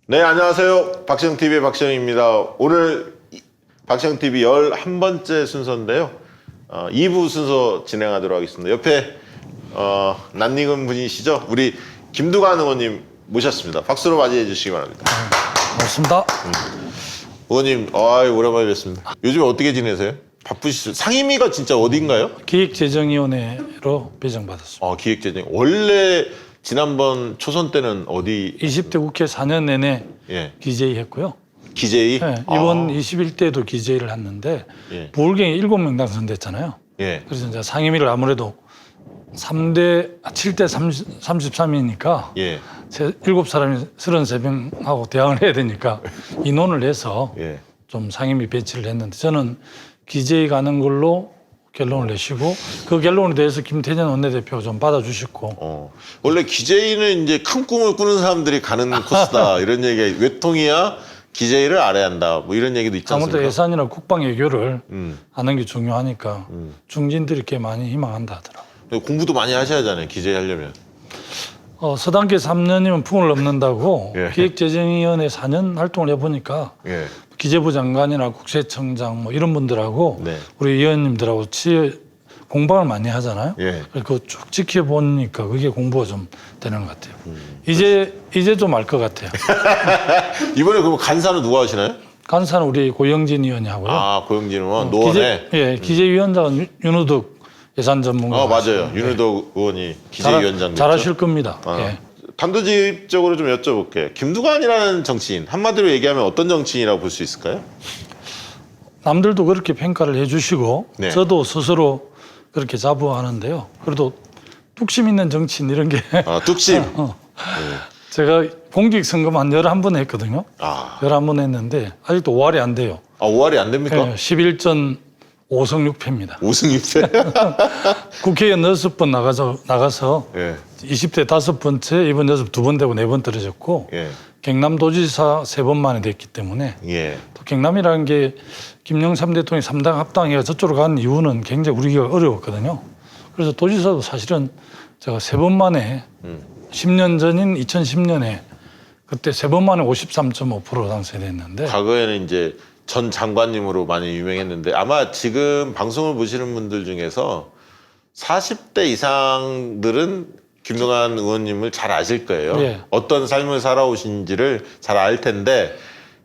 네, 안녕하세요. 박시영TV의 박시영입니다. 오늘 박시영TV 11번째 순서인데요. 2부 순서 진행하도록 하겠습니다. 옆에 낯익은 분이시죠? 우리 김두관 의원님 모셨습니다. 박수로 맞이해 주시기 바랍니다. 고맙습니다. 의원님, 오랜만에 뵙습니다. 요즘에 어떻게 지내세요? 바쁘시죠? 상임위가 진짜 어딘가요? 기획재정위원회로 배정받았습니다. 기획재정. 원래 지난번 초선 때는 어디? 20대 국회 4년 내내 예. 기재위 했고요. 기재위? 네, 이번 21대도 기재위를 했는데 예. 부울경에 7명 당선됐잖아요. 예. 그래서 이제 상임위를 아무래도 7대 33이니까 예. 7사람이 33명하고 대항을 해야 되니까 인원을 해서 예. 좀 상임위 배치를 했는데 저는 기재위 가는 걸로 결론을 내시고 그 결론에 대해서 김태년 원내대표가 좀 받아주셨고 원래 기재위는 이제 큰 꿈을 꾸는 사람들이 가는 코스다 이런 얘기가 외통이야 기재위를 알아야 한다 뭐 이런 얘기도 있지 않습니까? 아무래도 예산이나 국방 외교를 하는 게 중요하니까 중진들이 꽤 많이 희망한다 하더라고요. 공부도 많이 하셔야 하잖아요. 기재위 하려면. 서당계 3년이면 풍을 넘는다고 예. 기획재정위원회 4년 활동을 해보니까 예. 기재부 장관이나 국세청장 뭐 이런 분들하고 네. 우리 의원님들하고 공방을 많이 하잖아요. 예. 그거 쭉 지켜보니까 그게 공부가 좀 되는 것 같아요. 이제 좀 알 것 같아요. 이번에 그럼 간사는 누가 하시나요? 간사는 우리 고영진 의원이 하고요. 고영진 의원 노원에. 기재위원장은 윤우덕 예산 전문가. 맞아요. 윤우덕 의원이 기재위원장 됐죠. 잘하실 겁니다. 예. 단도직입적으로 좀 여쭤볼게요. 김두관이라는 정치인 한마디로 얘기하면 어떤 정치인이라고 볼 수 있을까요? 남들도 그렇게 평가를 해주시고 네. 저도 스스로 그렇게 자부하는데요. 그래도 뚝심 있는 정치인 이런 게 뚝심. 제가 공직선거만 11번 했거든요. 11번 했는데 아직도 5할이 안 돼요. 5할이 안 됩니까? 네, 11전 5승 6패입니다. 5승 6패? 국회의원 6번 나가서 예. 20대 5번째, 이번 연습 2번 되고 4번 떨어졌고 예. 경남도지사 3번 만에 됐기 때문에 예. 또 경남이라는 게 김영삼 대통령이 3당 합당해가 저쪽으로 간 이유는 굉장히 우리가 어려웠거든요. 그래서 도지사도 사실은 제가 3번 만에 10년 전인 2010년에 그때 3번 만에 53.5% 당선됐는데 과거에는 이제 전 장관님으로 많이 유명했는데 아마 지금 방송을 보시는 분들 중에서 40대 이상들은 김두관 의원님을 잘 아실 거예요. 예. 어떤 삶을 살아오신지를 잘 알 텐데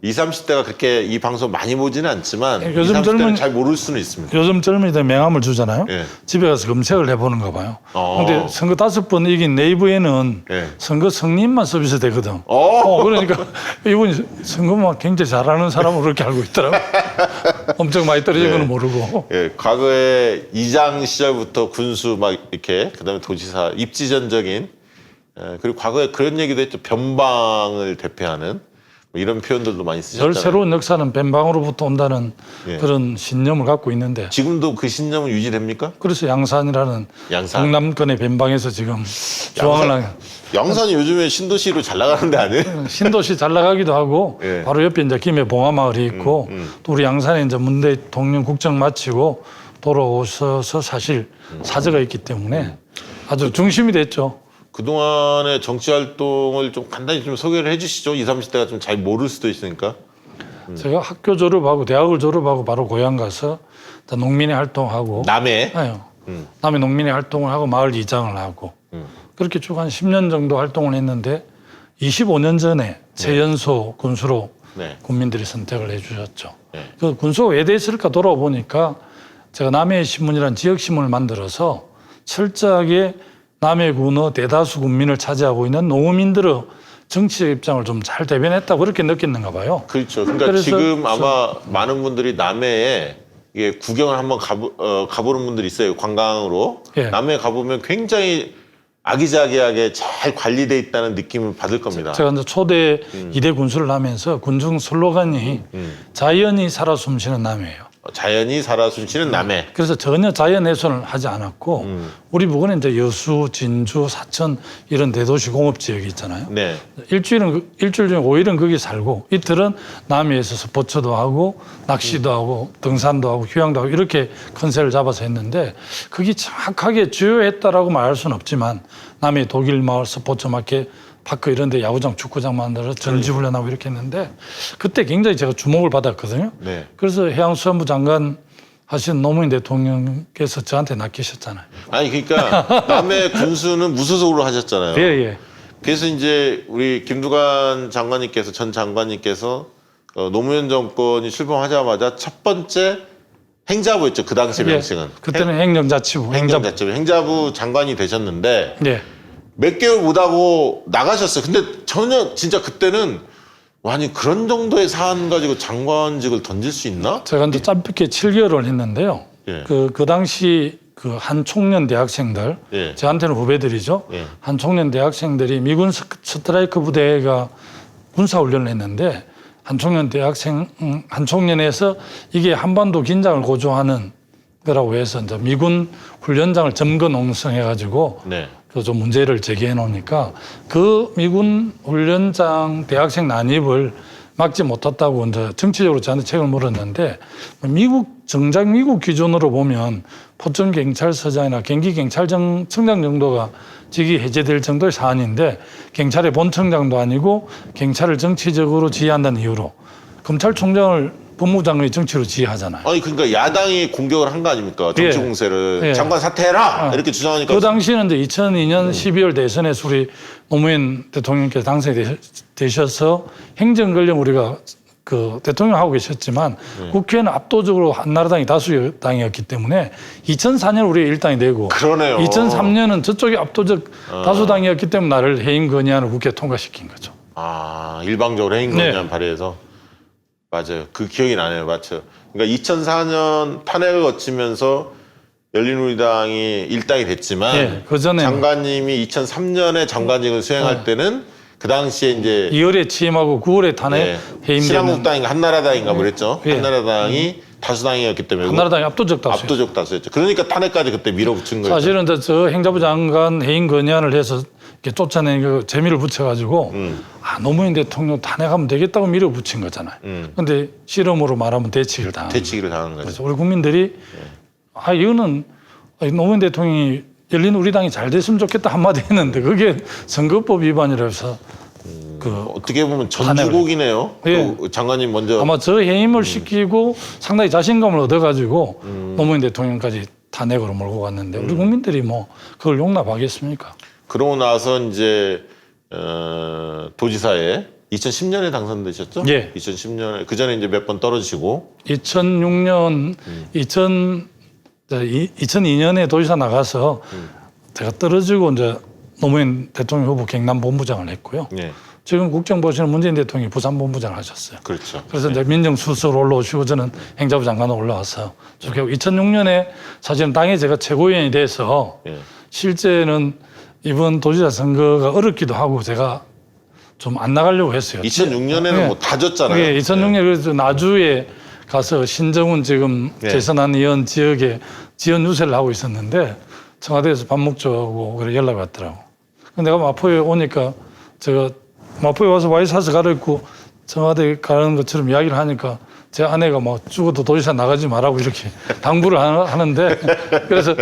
20, 30대가 그렇게 이 방송 많이 보지는 않지만 요즘 20, 30대는 젊은- 잘 모를 수는 있습니다. 요즘 젊은이들 명함을 주잖아요. 예. 집에 가서 검색을 해보는가 봐요. 어. 근데 선거 5번 이긴 네이버에는 예. 선거 승리만 서비스 되거든. 어. 그러니까 이분이 선거만 굉장히 잘하는 사람으로 그렇게 알고 있더라고요. 엄청 많이 떨어진 네. 거는 모르고. 예, 과거에 이장 시절부터 군수 막 이렇게 그다음에 도지사 입지전적인 그리고 과거에 그런 얘기도 했죠. 변방을 대표하는 뭐 이런 표현들도 많이 절 쓰셨잖아요. 새로운 역사는 뱀방으로부터 온다는 예. 그런 신념을 갖고 있는데 지금도 그 신념은 유지됩니까? 그래서 양산이라는 양산. 경남권의 뱀방에서 지금 조항을 하는 양산이 요즘에 신도시로 잘 나가는 데 아니에요? 신도시 잘 나가기도 하고 예. 바로 옆에 이제 김해 봉화마을이 있고 또 우리 양산에 이제 문 대통령 국정 마치고 돌아오셔서 사실 사저가 있기 때문에 아주 중심이 됐죠. 그동안의 정치 활동을 좀 간단히 좀 소개를 해 주시죠. 20, 30대가 좀 잘 모를 수도 있으니까. 제가 학교 졸업하고 대학을 졸업하고 바로 고향 가서 농민의 활동하고 남해. 남해 농민의 활동을 하고 마을 이장을 하고 그렇게 쭉 한 10년 정도 활동을 했는데 25년 전에 최연소 군수로 네. 국민들이 선택을 해 주셨죠. 네. 그 군수가 왜 됐을까 돌아보니까 제가 남해 신문이라는 지역 신문을 만들어서 철저하게 남해군의 대다수 국민을 차지하고 있는 농어민들의 정치적 입장을 좀 잘 대변했다고 그렇게 느꼈는가 봐요. 그렇죠. 그러니까 그래서 지금 아마 많은 분들이 남해에 이게 구경을 한번 가보는 분들이 있어요. 관광으로. 예. 남해에 가보면 굉장히 아기자기하게 잘 관리돼 있다는 느낌을 받을 겁니다. 제가 이제 초대 2대 군수를 하면서 군중 슬로건이 자연이 살아 숨쉬는 남해예요. 자연이 살아 숨쉬는 남해. 그래서 전혀 자연 훼손을 하지 않았고 우리 부근에 이제 여수, 진주, 사천 이런 대도시 공업 지역이 있잖아요. 네. 일주일 중에 5일은 거기 살고 이틀은 남해에서 스포츠도 하고 낚시도 하고 등산도 하고 휴양도 하고 이렇게 컨셉을 잡아서 했는데 그게 정확하게 주요했다라고 말할 수는 없지만 남해 독일 마을 스포츠 마켓 파크 이런 데 야구장, 축구장 만들어서 전지훈련하고 이렇게 했는데 그때 굉장히 제가 주목을 받았거든요. 네. 그래서 해양수산부 장관 하신 노무현 대통령께서 저한테 맡기셨잖아요. 아니 그러니까 남해 군수는 무소속으로 하셨잖아요. 예, 예. 그래서 이제 우리 김두관 장관님께서 전 장관님께서 노무현 정권이 출범하자마자 첫 번째 행자부였죠. 그 당시 명칭은. 그때는 행정자치부. 행자부 장관이 되셨는데 예. 몇 개월 못하고 나가셨어요. 근데 전혀 진짜 그때는 아니 그런 정도의 사안 가지고 장관직을 던질 수 있나? 제가 이제 짧게 7개월을 했는데요. 예. 그 당시 그 한 청년 대학생들, 예. 저한테는 후배들이죠. 예. 한 청년 대학생들이 미군 스트라이크 부대가 군사훈련을 했는데 한 청년에서 이게 한반도 긴장을 고조하는 거라고 해서 이제 미군 훈련장을 점거 농성해가지고 네. 그 좀 문제를 제기해 놓으니까 그 미군 훈련장 대학생 난입을 막지 못했다고 이제 정치적으로 저한테 책을 물었는데 정작 미국 기준으로 보면 포천 경찰서장이나 경기 경찰청장 정도가 직위 해제될 정도의 사안인데 경찰의 본청장도 아니고 경찰을 정치적으로 지휘한다는 이유로 검찰총장을 법무장관이 정치로 지휘하잖아요. 아니 그러니까 야당이 공격을 한 거 아닙니까? 정치 예. 공세를 예. 장관 사퇴해라 이렇게 주장하니까 그 당시에는 이제 2002년 12월 대선에서 우리 노무현 대통령께서 당선이 되셔서 행정권력 우리가 그 대통령 하고 계셨지만 국회는 압도적으로 한나라당이 다수당이었기 때문에 2004년 우리 일당이 되고 그러네요. 2003년은 저쪽이 압도적 다수당이었기 때문에 나를 해임 건의안을 국회에 통과시킨 거죠. 아 일방적으로 행정관 네. 발의해서 맞아요. 그 기억이 나네요. 맞죠. 그러니까 2004년 탄핵을 거치면서 열린우리당이 일당이 됐지만 네, 그전에는 장관님이 2003년에 장관직을 수행할 때는 그 당시에 이제 2월에 취임하고 9월에 탄핵 네, 해임되는 신한국당인가 한나라당인가 그랬죠. 예. 한나라당이 다수당이었기 때문에 한나라당이 압도적 다수. 압도적 다수였죠. 그러니까 탄핵까지 그때 밀어붙인 거예요. 사실은 저 행자부 장관 해임 건의안을 해서 이렇게 쫓아내는 그 재미를 붙여가지고 노무현 대통령 탄핵하면 되겠다고 밀어붙인 거잖아요. 그런데 실험으로 말하면 대치기를 당한 거죠. 대치기를 당한 거죠. 그래서 우리 국민들이 이거는 노무현 대통령이 열린우리당이 잘 됐으면 좋겠다 한마디 했는데 그게 선거법 위반이라서 어떻게 보면 전주곡이네요. 예. 그 장관님 먼저 아마 저 해임을 시키고 상당히 자신감을 얻어가지고 노무현 대통령까지 탄핵으로 몰고 갔는데 우리 국민들이 뭐 그걸 용납하겠습니까? 그러고 나서 이제 도지사에 2010년에 당선되셨죠? 예. 2010년에 그 전에 이제 몇 번 떨어지시고 2006년 2002년에 도지사 나가서 제가 떨어지고 이제 노무현 대통령 후보 경남 본부장을 했고요. 예. 지금 국정보시는 문재인 대통령이 부산 본부장을 하셨어요. 그렇죠. 그래서 이제 민정수석으로 올라오시고 저는 행자부 장관으로 올라와서 좋게 2006년에 사실은 당에 제가 최고위원이 돼서 예. 실제는 이번 도지사 선거가 어렵기도 하고 제가 좀 안 나가려고 했어요. 2006년에는 예. 뭐 다 졌잖아요. 예, 2006년 그래서 나주에 가서 신정훈 지금 예. 재선한 의원 지역에 지원 유세를 하고 있었는데 청와대에서 밥 먹자고 그래 연락이 왔더라고. 근데 내가 마포에 오니까 제가 마포에 와서 와이셔츠 갈아입고 청와대 가는 것처럼 이야기를 하니까 제 아내가 뭐 죽어도 도지사 나가지 말라고 이렇게 당부를 하는데 그래서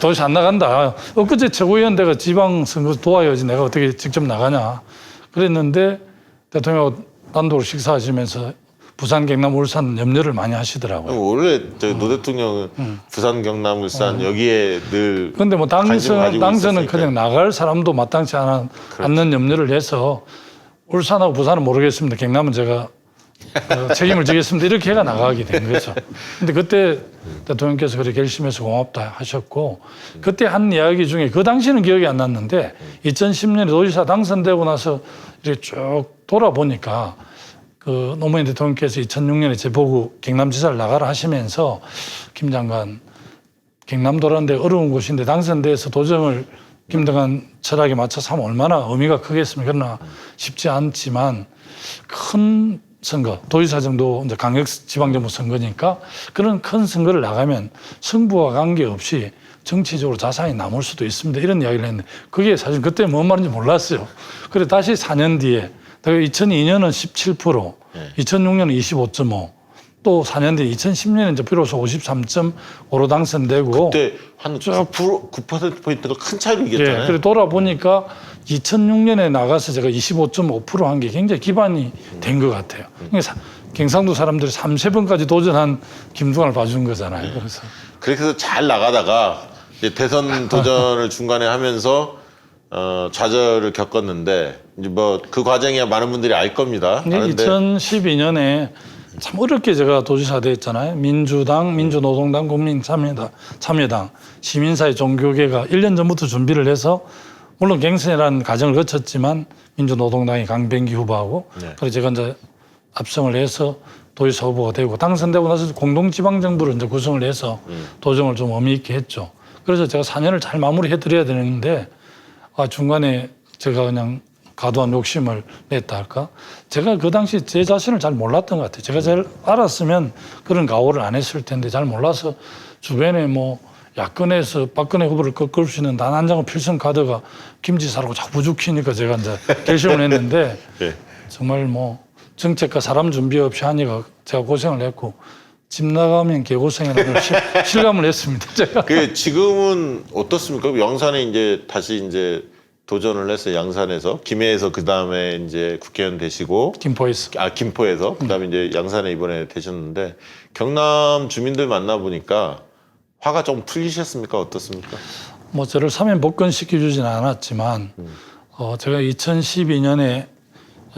도지사 안 나간다. 엊그제 최고위원 내가 지방선거 도와야지 내가 어떻게 직접 나가냐. 그랬는데 대통령하고 단독으로 식사하시면서 부산, 경남, 울산 염려를 많이 하시더라고요. 원래 노 대통령은 부산, 경남, 울산 여기에 늘 그런데 뭐 관심을 가지고 당선은 있었으니까요. 그냥 나갈 사람도 마땅치 않는 염려를 해서 울산하고 부산은 모르겠습니다. 경남은 제가 책임을 지겠습니다. 이렇게 해가 나가게 된 거죠. 근데 그때 대통령께서 그렇게 결심해서 고맙다 하셨고 그때 한 이야기 중에 그 당시는 기억이 안 났는데 2010년에 도지사 당선되고 나서 이렇게 쭉 돌아보니까 그 노무현 대통령께서 2006년에 제보고 경남지사를 나가라 하시면서 김 장관 경남 돌았는데 어려운 곳인데 당선돼서 도정을 김장관 철학에 맞춰서 하면 얼마나 의미가 크겠습니까? 그러나 쉽지 않지만 큰 선거, 도지사 정도 이제 강력지방정부 선거니까 그런 큰 선거를 나가면 승부와 관계없이 정치적으로 자산이 남을 수도 있습니다. 이런 이야기를 했는데 그게 사실 그때 뭔 말인지 몰랐어요. 그래 다시 4년 뒤에 2002년은 17%, 2006년은 25.5, 또 4년 뒤 2010년에 이제 비로소 53.5로 당선되고 그때 한 9%포인트가 큰 차이로 이겼잖아요. 예, 그래 돌아보니까 2006년에 나가서 제가 25.5% 한 게 굉장히 기반이 된 것 같아요. 그러니까 경상도 사람들이 3-4번까지 도전한 김두관을 봐준 거잖아요. 그래서 그래서 잘 나가다가 이제 대선 도전을 중간에 하면서 좌절을 겪었는데 이제 뭐 그 과정이야 많은 분들이 알 겁니다. 아는데 2012년에 참 어렵게 제가 도지사 됐잖아요. 민주당, 민주노동당, 국민참여당, 시민사회 종교계가 1년 전부터 준비를 해서 물론 갱선이라는 과정을 거쳤지만 민주노동당이 강병기 후보하고 네. 그래서 제가 이제 압승을 해서 도지사 후보가 되고 당선되고 나서 공동지방정부를 이제 구성을 해서 도정을 좀 의미 있게 했죠. 그래서 제가 4년을 잘 마무리해 드려야 되는데 중간에 제가 그냥 과도한 욕심을 냈다 할까? 제가 그 당시 제 자신을 잘 몰랐던 것 같아요. 제가 잘 알았으면 그런 각오를 안 했을 텐데 잘 몰라서 주변에 뭐 야권에서 박근혜 후보를 꺾을 수 있는 단 한 장의 필승 카드가 김지사라고 자꾸 부죽히니까 제가 이제 결심을 했는데 네. 정말 뭐 정책과 사람 준비 없이 하니까 제가 고생을 했고 집 나가면 개고생이라는 실감을 했습니다. 제가. 그 지금은 어떻습니까? 양산에 이제 다시 이제 도전을 해서 양산에서 김해에서 그 다음에 이제 국회의원 되시고 김포에서. 김포에서 그 다음에 이제 양산에 이번에 되셨는데 경남 주민들 만나 보니까 화가 좀 풀리셨습니까? 어떻습니까? 뭐 저를 사면 복권시켜주지는 않았지만 제가 2012년에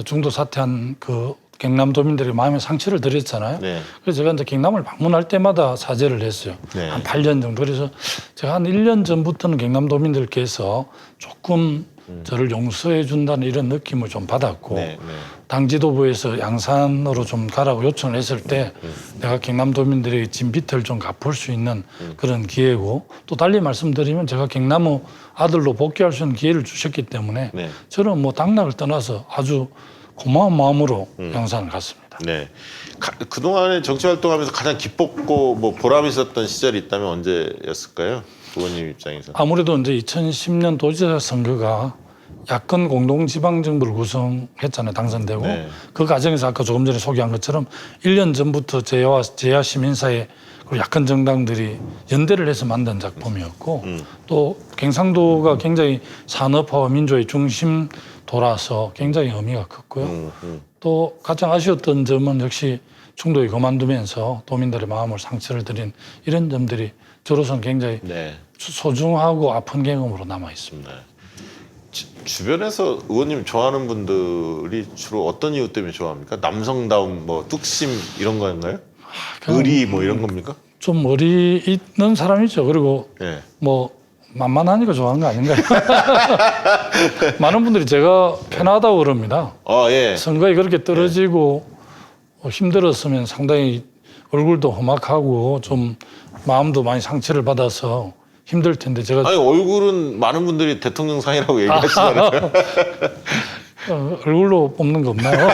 중도 사퇴한 그 경남도민들의 마음에 상처를 드렸잖아요. 네. 그래서 제가 이제 경남을 방문할 때마다 사죄를 했어요. 네. 한 8년 정도. 그래서 제가 한 1년 전부터는 경남도민들께서 조금 저를 용서해 준다는 이런 느낌을 좀 받았고 네, 네. 당 지도부에서 양산으로 좀 가라고 요청을 했을 때 내가 경남도민들의 진 빚을 좀 갚을 수 있는 그런 기회고 또 달리 말씀드리면 제가 경남의 아들로 복귀할 수 있는 기회를 주셨기 때문에 네. 저는 뭐 당락을 떠나서 아주 고마운 마음으로 양산을 갔습니다. 네. 그동안에 정치 활동하면서 가장 기뻤고 뭐 보람 있었던 시절이 있다면 언제였을까요? 의원님 입장에서. 아무래도 이제 2010년 도지사 선거가 야권 공동지방정부를 구성했잖아요. 당선되고. 네. 그 과정에서 아까 조금 전에 소개한 것처럼 1년 전부터 제야 시민사회 그리고 야권 정당들이 연대를 해서 만든 작품이었고 또 경상도가 굉장히 산업화와 민주화의 중심 돌아서 굉장히 의미가 컸고요. 또 가장 아쉬웠던 점은 역시 충돌이 그만두면서 도민들의 마음을 상처를 드린 이런 점들이 저로서는 굉장히 네. 소중하고 아픈 경험으로 남아 있습니다. 주변에서 의원님 좋아하는 분들이 주로 어떤 이유 때문에 좋아합니까? 남성다움, 뭐 뚝심 이런 거인가요? 의리 뭐 이런 겁니까? 좀 머리 있는 사람이죠. 그리고 네. 뭐 만만하니까 좋아하는 거 아닌가요? 많은 분들이 제가 편하다고 그럽니다. 예. 선거에 그렇게 떨어지고 힘들었으면 상당히 얼굴도 험악하고 좀 마음도 많이 상처를 받아서 힘들 텐데 제가 아니 얼굴은 많은 분들이 대통령상이라고 얘기하시잖아요. 얼굴로 뽑는 거 없나요?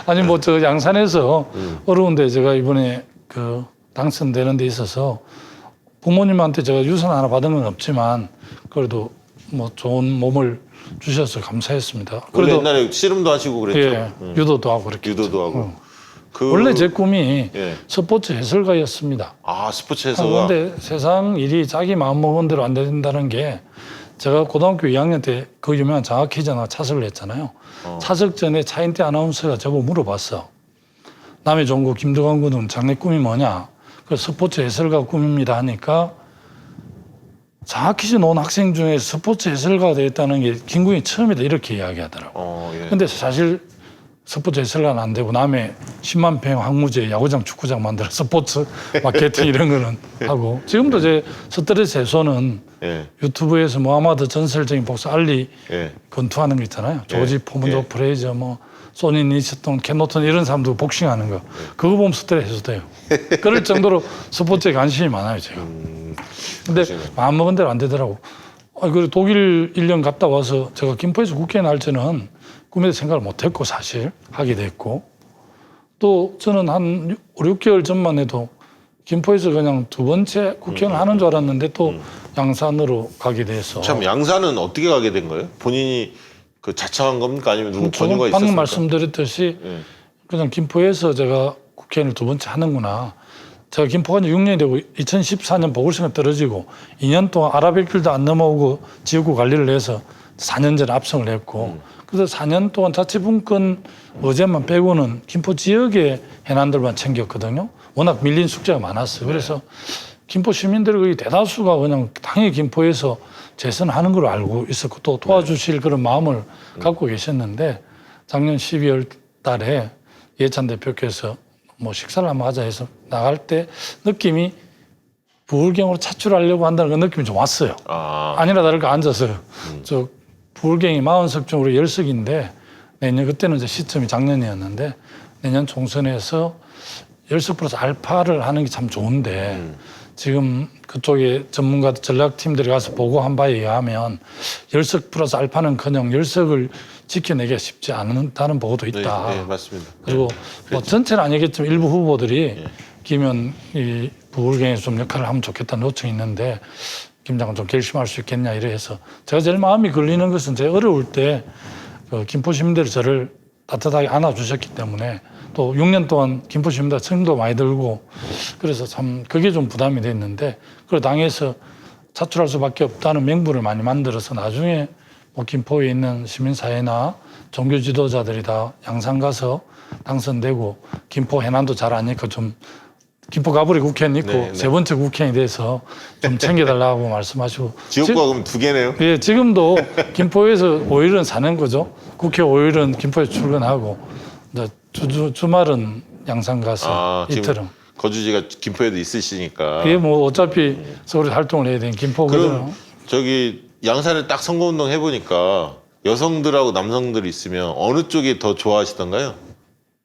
아니 뭐 저 양산에서 어려운데 제가 이번에 그 당선되는 데 있어서 부모님한테 제가 유산 하나 받은 건 없지만 그래도 뭐 좋은 몸을 주셔서 감사했습니다. 원래 그래도 옛날에 씨름도 하시고 그랬죠. 예, 유도도 하고 그렇게 유도도 하고. 원래 제 꿈이 예. 스포츠 해설가였습니다. 스포츠에서. 그런데 세상 일이 자기 마음먹은 대로 안 된다는 게 제가 고등학교 2학년 때 그 유명한 장학회전에 차석을 했잖아요. 차석 전에 차인태 아나운서가 저보고 물어봤어. 남의 종구 김두관 군은 장래 꿈이 뭐냐? 그 스포츠 해설가 꿈입니다 하니까 장학회전 온 학생 중에 스포츠 해설가가 되었다는 게 김군이 처음이다 이렇게 이야기하더라고요. 예. 근데 사실 스포츠 해설가는 안 되고 남의 10만 평 항무지에 야구장, 축구장 만들어 스포츠 마케팅 이런 거는 하고 지금도 제 스트레스 해소는 예. 유튜브에서 모하마드 전설적인 복수 알리 예. 권투하는 거 있잖아요. 조지 포문조 예. 프레이저 뭐 소니 니스톤 켄 노턴 이런 사람들 복싱하는 거 그거 보면 스트레스 해소돼요. 그럴 정도로 스포츠에 관심이 많아요 제가. 근데 마음 먹은 대로 안 되더라고. 그리고 독일 1년 갔다 와서 제가 김포에서 국회의원 할 때는 꿈에도 생각을 못했고 사실 하게 됐고 또 저는 한 5, 6개월 전만 해도 김포에서 그냥 두 번째 국회의원 하는 줄 알았는데 또 양산으로 가게 돼서 참 양산은 어떻게 가게 된 거예요? 본인이 자청한 겁니까? 아니면 누구 권유가 방금 있었습니까? 말씀드렸듯이 예. 그냥 김포에서 제가 국회의원을 두 번째 하는구나. 제가 김포가 이제 6년이 되고 2014년 보궐선거 떨어지고 2년 동안 아라뱃길도 안 넘어오고 지역구 관리를 해서 4년 전에 압승을 했고 그래서 4년 동안 자치분권 어제만 빼고는 김포 지역의 해난들만 챙겼거든요. 워낙 밀린 숙제가 많았어요. 그래서 김포 시민들의 거의 대다수가 그냥 당연히 김포에서 재선하는 걸 알고 있었고 또 도와주실 그런 마음을 갖고 계셨는데 작년 12월 달에 이해찬 대표께서 뭐 식사를 한번 하자 해서 나갈 때 느낌이 부울경으로 차출하려고 한다는 그 느낌이 좀 왔어요. 아니나 다를까 앉아서 저 부울경이 40석 중으로 10석인데 내년 그때는 이제 시점이 작년이었는데 내년 총선에서 10석 플러스 알파를 하는 게 참 좋은데 지금 그쪽에 전문가 전략팀들이 가서 보고한 바에 의하면 10석 플러스 알파는커녕 10석을 지켜내기가 쉽지 않다는 보고도 있다. 네, 네 맞습니다. 그리고 뭐 전체는 아니겠지만 일부 후보들이 김현 이 부울경에서 좀 역할을 하면 좋겠다는 요청이 있는데 김 장관 좀 결심할 수 있겠냐 이래 해서 제가 제일 마음이 걸리는 것은 제가 어려울 때 그 김포 시민들이 저를 따뜻하게 안아주셨기 때문에 또 6년 동안 김포 시민들 책임도 많이 들고 그래서 참 그게 좀 부담이 됐는데 그걸 당에서 차출할 수밖에 없다는 명분을 많이 만들어서 나중에 뭐 김포에 있는 시민사회나 종교 지도자들이 다 양산 가서 당선되고 김포 해난도 잘 아니까 좀 김포 가브리 국회의원 있고 네, 네. 세 번째 국회의원이 돼서 좀 챙겨달라고 말씀하시고 지역구가 그럼 2개네요. 예, 지금도 김포에서 5일은 사는 거죠. 국회 5일은 김포에 출근하고 이제 주말은 양산 가서 이틀은. 거주지가 김포에도 있으시니까. 그게 뭐 어차피 서울에 활동을 해야 되는 김포거든요. 그럼 저기 양산에 딱 선거운동 해보니까 여성들하고 남성들이 있으면 어느 쪽이 더 좋아하시던가요?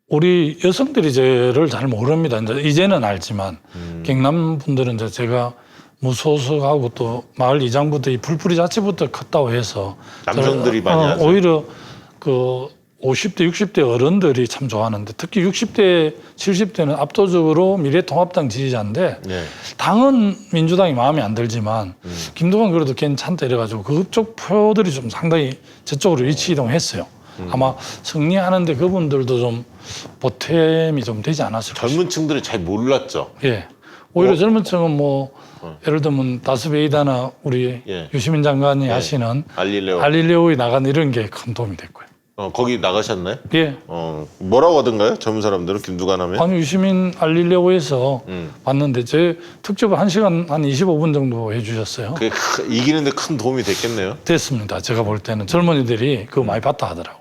우리 여성들이 저를 잘 모릅니다. 이제는 알지만 경남 분들은 이제 제가 무소속하고 또 마을 이장부터 이 풀뿌리 자체부터 컸다고 해서 남성들이 많이 하세요? 오히려 그 50대, 60대 어른들이 참 좋아하는데 특히 60대, 70대는 압도적으로 미래통합당 지지자인데 네. 당은 민주당이 마음에 안 들지만 김두관 그래도 괜찮다 이래가지고 그쪽 표들이 좀 상당히 저쪽으로 위치 이동했어요. 아마 승리하는데 그분들도 좀 보탬이 좀 되지 않았을까 젊은 층들은 잘 몰랐죠. 예. 오히려 젊은 층은 뭐 예를 들면 다스베이다나 우리 예. 유시민 장관이 하시는 알릴레오에 나간 이런 게 큰 도움이 됐고요. 거기 나가셨나요? 예. 뭐라고 하던가요? 젊은 사람들은 김두관 하면? 아니 유시민 알릴레오에서 봤는데 제 특집을 1시간 한 25분 정도 해주셨어요. 그게 이기는데 큰 도움이 됐겠네요. 됐습니다. 제가 볼 때는 젊은이들이 그거 많이 봤다 하더라고.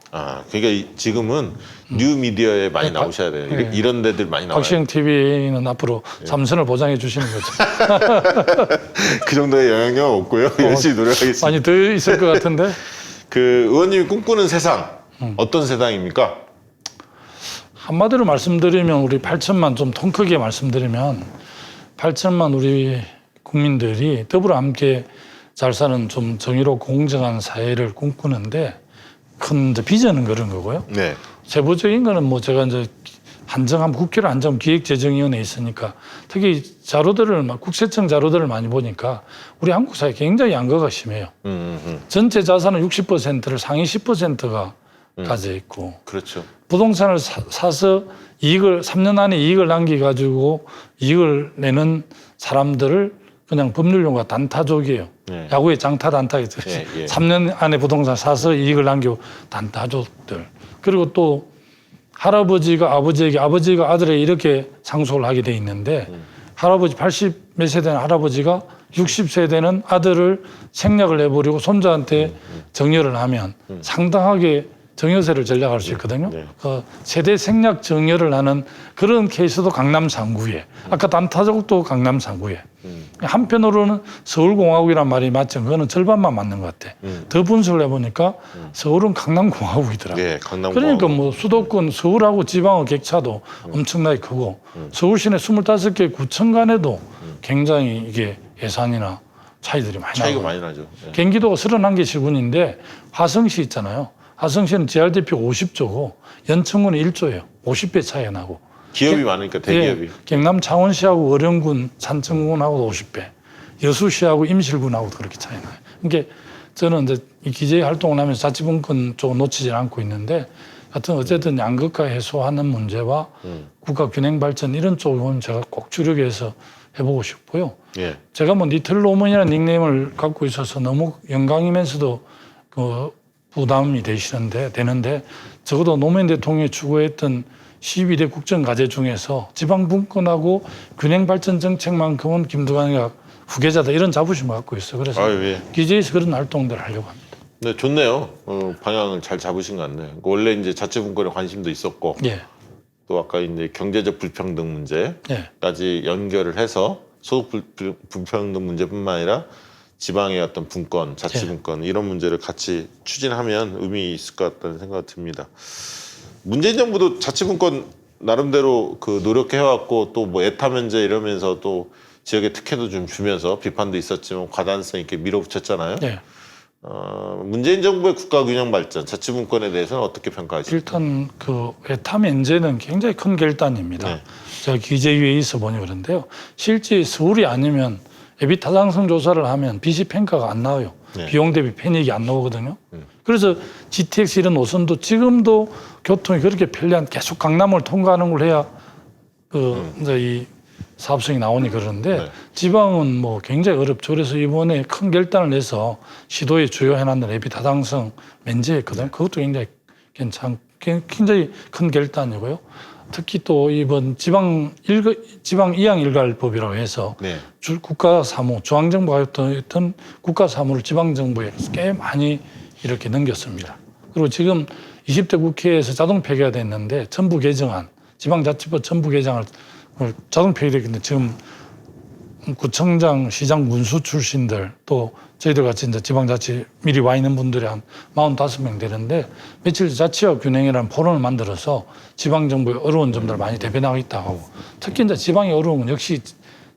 그러니까 지금은 뉴 미디어에 많이 나오셔야 돼요. 이런 데들 많이 나와요. 박시영 TV는 앞으로 삼선을 보장해 주시는 거죠. 그 정도의 영향력 없고요. 열심히 노력하겠습니다. 많이 더 있을 것 같은데. 그 의원님이 꿈꾸는 세상 어떤 세상입니까? 한마디로 말씀드리면 우리 8천만 좀 통 크게 말씀드리면 8천만 우리 국민들이 더불어 함께 잘 사는 좀 정의롭고 공정한 사회를 꿈꾸는데 큰 이제 비전은 그런 거고요. 네. 세부적인 거는 뭐 제가 이제 국회를 기획재정위원회에 있으니까 특히 자료들을 국세청 자료들을 많이 보니까 우리 한국 사회 굉장히 양극화가 심해요. 전체 자산의 60%를 상위 10%가 가져 있고 그렇죠. 부동산을 사서 3년 안에 이익을 남겨가지고 이익을 내는 사람들을 그냥 법률용어가 단타족이에요. 네. 야구의 장타 단타겠죠. 예, 예. 3년 안에 부동산 사서 이익을 남기고 단타족들. 그리고 또 할아버지가 아버지에게 아버지가 아들에게 이렇게 상속을 하게 돼 있는데 할아버지 80 몇 세 되는 할아버지가 60세 되는 아들을 생략을 해버리고 손자한테 정여를 하면 상당하게 정여세를 전략할 수 있거든요. 네. 세대 생략 정여를 하는 그런 케이스도 강남 3구에 아까 단타족도 강남 3구에 한편으로는 서울공화국이란 말이 맞죠. 그거는 절반만 맞는 것 같아. 더 분석을 해보니까 서울은 강남공화국이더라고요. 네, 강남 그러니까 뭐 수도권 서울하고 지방의 격차도 엄청나게 크고 서울 시내 25개 구청 간에도 굉장히 이게 예산이나 차이들이 많이 차이가 나고 많이 나죠. 네. 경기도가 31개 시군인데 화성시 있잖아요. 화성시는 GRDP 50조고 연천군은 1조예요. 50배 차이가 나고. 기업이 많으니까 대기업이. 예, 경남 창원시하고 어령군, 산청군하고 50배, 여수시하고 임실군하고도 그렇게 차이 나요. 그러니까 저는 이제 이 기재 활동을 하면서 자치분권 쪽을 놓치지 않고 있는데 하여튼 어쨌든 양극화 해소하는 문제와 국가 균형 발전 이런 쪽은 제가 꼭 주력해서 해보고 싶고요. 예. 제가 뭐 리틀로먼이라는 닉네임을 갖고 있어서 너무 영광이면서도 그 부담이 되는데 적어도 노무현 대통령이 추구했던 12대 국정과제 중에서 지방분권하고 균형 발전 정책만큼은 김두관이가 후계자다 이런 자부심을 갖고 있어요. 그래서 아유, 예. 기재에서 그런 활동들을 하려고 합니다. 네, 좋네요. 방향을 잘 잡으신 것 같네요. 원래 이제 자치분권에 관심도 있었고, 예, 또 아까 이제 경제적 불평등 문제까지 예, 연결을 해서 소득 불평등 문제뿐만 아니라 지방의 어떤 분권, 자치분권 이런 문제를 같이 추진하면 의미 있을 것 같다는 생각이 듭니다. 문재인 정부도 자치분권 나름대로 그 노력해왔고 또 뭐 에타 면제 이러면서 또 지역의 특혜도 좀 주면서 비판도 있었지만 과단성 있게 밀어붙였잖아요. 예. 문재인 정부의 국가 균형 발전, 자치분권에 대해서는 어떻게 평가하십니까? 일단 그 에타 면제는 굉장히 큰 결단입니다. 네. 제가 기재위에 있어 보니 그런데요. 실제 서울이 아니면 예비 타당성 조사를 하면 BC 평가가 안 나와요. 네. 비용 대비 편익이 안 나오거든요. 그래서 GTX 이런 노선도 지금도 교통이 그렇게 편리한 계속 강남을 통과하는 걸 해야 이제 이 사업성이 나오니 그러는데 네. 지방은 뭐 굉장히 어렵죠. 그래서 이번에 큰 결단을 내서 시도에 주요 해놨는 예비 타당성 면제했거든요. 그것도 굉장히 큰 결단이고요. 특히 또 이번 지방 이양 일괄법이라고 해서 네. 국가 사무, 중앙정부가 했던 국가 사무를 지방정부에 꽤 많이 이렇게 넘겼습니다. 그리고 지금 20대 국회에서 자동 폐기가 됐는데 전부 개정안, 지방자치법 전부 개정을 자동 폐기됐는데 지금 구청장, 시장 군수 출신들 또 저희들 같이 이제 지방자치 미리 와 있는 분들이 한 45명 되는데 며칠 전 자치와 균형이라는 포럼을 만들어서 지방정부의 어려운 점들을 많이 대변하고 있다고 하고 특히 이제 지방의 어려운 건 역시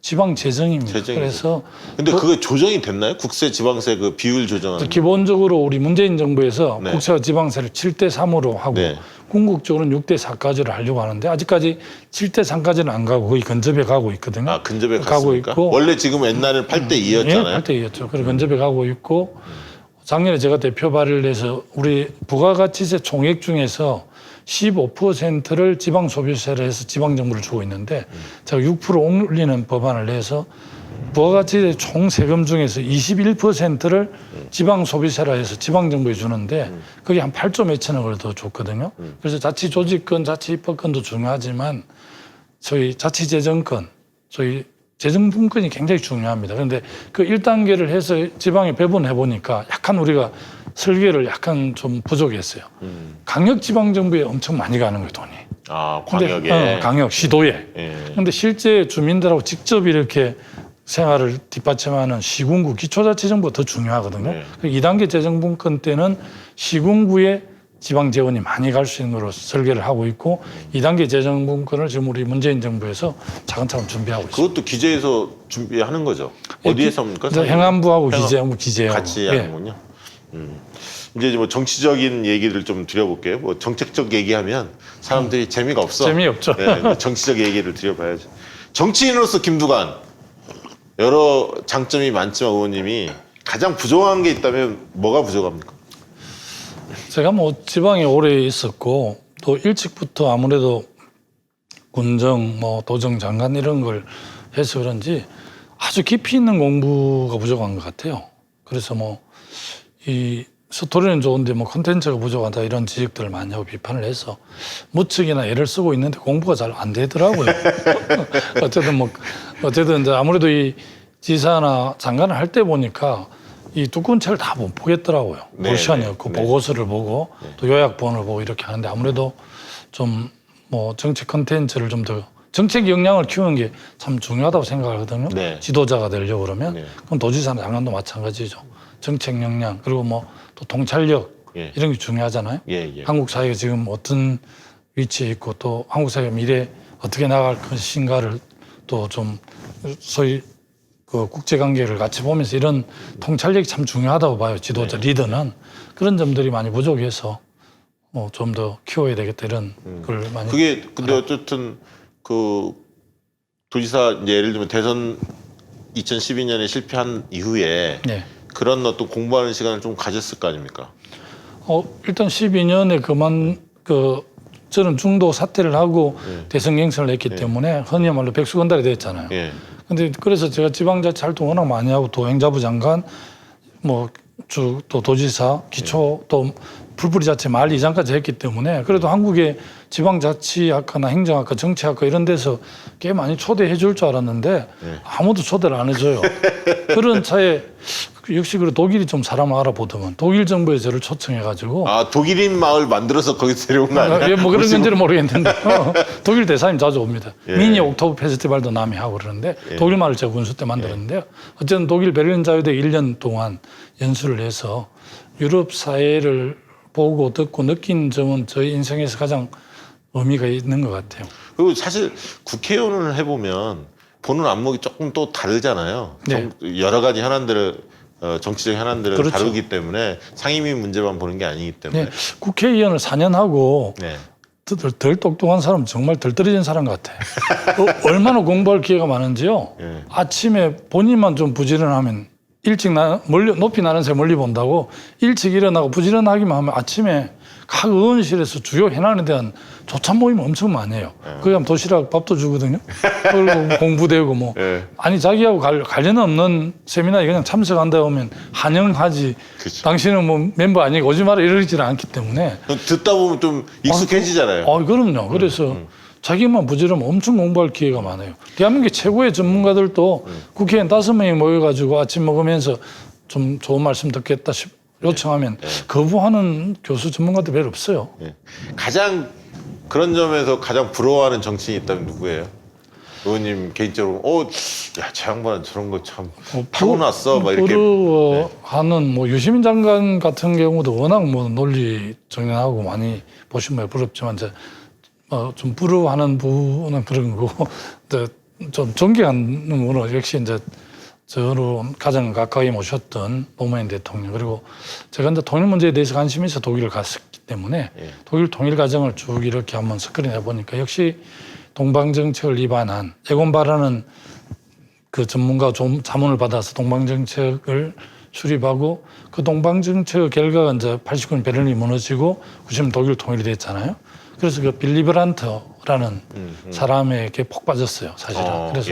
지방 재정입니다. 재정이죠. 그래서 근데 그게 조정이 됐나요? 국세, 지방세 그 비율 조정하는. 기본적으로 우리 문재인 정부에서 네. 국세와 지방세를 7대3으로 하고 네. 궁극적으로는 6대4까지를 하려고 하는데 아직까지 7대3까지는 안 가고 거의 근접해 가고 있거든요. 아, 근접에 가고 갔습니까? 있고 원래 지금 옛날에는 8대2였잖아요. 예, 8대2였죠. 그리고 근접해 가고 있고 작년에 제가 대표 발의를 해서 우리 부가가치세 총액 중에서 15%를 지방 소비세를 해서 지방 정부를 주고 있는데 제가 6% 올리는 법안을 내서 부가가치세 총 세금 중에서 21%를 지방 소비세라 해서 지방 정부에 주는데 그게 한 8조 몇천억을 더 줬거든요. 그래서 자치조직권, 자치입법권도 중요하지만 저희 자치재정권, 저희 재정분권이 굉장히 중요합니다. 그런데 그 1단계를 해서 지방에 배분해 보니까 약간 우리가 설계를 약간 좀 부족했어요. 강력지방정부에 엄청 많이 가는 거예요, 돈이. 아, 근데, 광역에. 강역, 시도에. 예. 그런데 실제 주민들하고 직접 이렇게 생활을 뒷받침하는 시군구, 기초자치정부가 더 중요하거든요. 네. 2단계 재정분권 때는 시군구에 지방 재원이 많이 갈 수 있는 거로 설계를 하고 있고 2단계 재정분권을 지금 우리 문재인 정부에서 차근차근 준비하고 있습니다. 그것도 기재에서 준비하는 거죠. 어디에서 합니까? 행안부하고 행안- 기재하고 같이 예. 하는군요. 이제 뭐 정치적인 얘기를 좀 드려볼게요. 뭐 정책적 얘기하면 사람들이 재미가 없어. 재미없죠. 네, 정치적 얘기를 드려봐야죠. 정치인으로서 김두관 여러 장점이 많지만 의원님이 가장 부족한 게 있다면 뭐가 부족합니까? 제가 뭐 지방에 오래 있었고 또 일찍부터 아무래도 군정, 뭐 도정 장관 이런 걸 해서 그런지 아주 깊이 있는 공부가 부족한 것 같아요. 그래서 뭐 이 스토리는 좋은데 뭐 콘텐츠가 부족하다 이런 지적들을 많이 하고 비판을 해서 무척이나 애를 쓰고 있는데 공부가 잘 안 되더라고요. 어쨌든 이제 아무래도 이 지사나 장관을 할 때 보니까 이 두꺼운 책을 다 못 보겠더라고요. 네, 볼 시간이 네, 없고 네. 보고서를 보고 또 요약본을 보고 이렇게 하는데 아무래도 좀 뭐 정책 콘텐츠를 좀 더 정책 역량을 키우는 게 참 중요하다고 생각하거든요. 네. 지도자가 되려고 그러면 네. 그럼 도지사나 장관도 마찬가지죠. 정책 역량 그리고 뭐 또 통찰력 예. 이런 게 중요하잖아요. 예, 예. 한국 사회가 지금 어떤 위치에 있고 또 한국 사회가 미래 어떻게 나갈 것인가를 또 좀 소위 그 국제 관계를 같이 보면서 이런 통찰력이 참 중요하다고 봐요. 지도자 리더는 그런 점들이 많이 부족해서 좀 더 키워야 되겠다 이런 걸 많이. 그게 근데 어쨌든 그 도지사 이제 예를 들면 대선 2012년에 실패한 이후에 네. 그런 어떤 공부하는 시간을 좀 가졌을 거 아닙니까? 일단 12년에 저는 중도 사퇴를 하고 대선 경선을 했기 때문에 흔히 말로 백수건달이 됐잖아요. 예. 근데 그래서 제가 지방자치 활동 워낙 많이 하고 또 행자부 장관, 또 도지사, 기초 또 풀뿌리 자체 마을 이장까지 했기 때문에 그래도 한국의 지방자치학과나 행정학과, 정치학과 이런 데서 꽤 많이 초대해 줄 줄 알았는데 아무도 초대를 안 해줘요. 그런 차에 역시 그 독일이 좀 사람을 알아보더만 독일 정부에 저를 초청해가지고 독일인 마을 만들어서 거기서 데려온 거 아니야? 뭐 그런 건지는 모르겠는데 독일 대사님 자주 옵니다. 예. 미니 옥토브 페스티벌도 남이 하고 그러는데 독일 마을 제가 군수 때 만들었는데요. 어쨌든 독일 베를린 자유대 1년 동안 연수를 해서 유럽 사회를 보고 듣고 느낀 점은 저희 인생에서 가장 의미가 있는 것 같아요. 그리고 사실 국회의원을 해보면 보는 안목이 조금 또 다르잖아요. 네. 여러 가지 현안들을 정치적 현안들을 그렇죠. 다루기 때문에 상임위 문제만 보는 게 아니기 때문에. 네. 국회의원을 4년 하고 네. 덜 똑똑한 사람 정말 덜 떨어진 사람 같아. 얼마나 공부할 기회가 많은지요. 예. 아침에 본인만 좀 부지런하면 일찍 높이 나는 새 멀리 본다고 일찍 일어나고 부지런하기만 하면 아침에 각 의원실에서 주요 현안에 대한 조찬 모임 엄청 많이 해요. 거기 가면 도시락 밥도 주거든요. 그리고 공부되고 뭐. 예. 아니 자기하고 관련 없는 세미나에 그냥 참석한다 하면 환영하지. 그쵸. 당신은 뭐 멤버 아니고 오지 마라 이러지는 않기 때문에. 듣다 보면 좀 익숙해지잖아요. 그럼요. 그래서 자기만 부지런하면 엄청 공부할 기회가 많아요. 대한민국 최고의 전문가들도 국회의원 5명이 모여가지고 아침 먹으면서 좀 좋은 말씀 듣겠다 요청하면 거부하는 교수 전문가들 별로 없어요. 예. 가장 그런 점에서 가장 부러워하는 정치인이 있다면 누구예요? 의원님 개인적으로 저 양반은 저런 거 참 타고났어 막 이렇게. 부러워하는 유시민 장관 같은 경우도 워낙 논리 정연하고 많이 보시면 부럽지만 이제 좀 부러워하는 분은 그런 거고 좀 존경하는 분은 역시 이제 저로 가장 가까이 모셨던 노무현 대통령 그리고 제가 이제 통일 문제에 대해서 관심이 있어 독일을 갔었기 때문에 독일 통일 과정을 쭉 이렇게 한번 스크린해 보니까 역시 동방정책을 위반한 에곤바라는 그 전문가 자문을 받아서 동방정책을 수립하고 그 동방정책 결과가 이제 89년 베를린이 무너지고 90년 독일 통일이 됐잖아요. 그래서 그 빌리 브란트라는 사람에게 폭 빠졌어요, 사실은. 그래서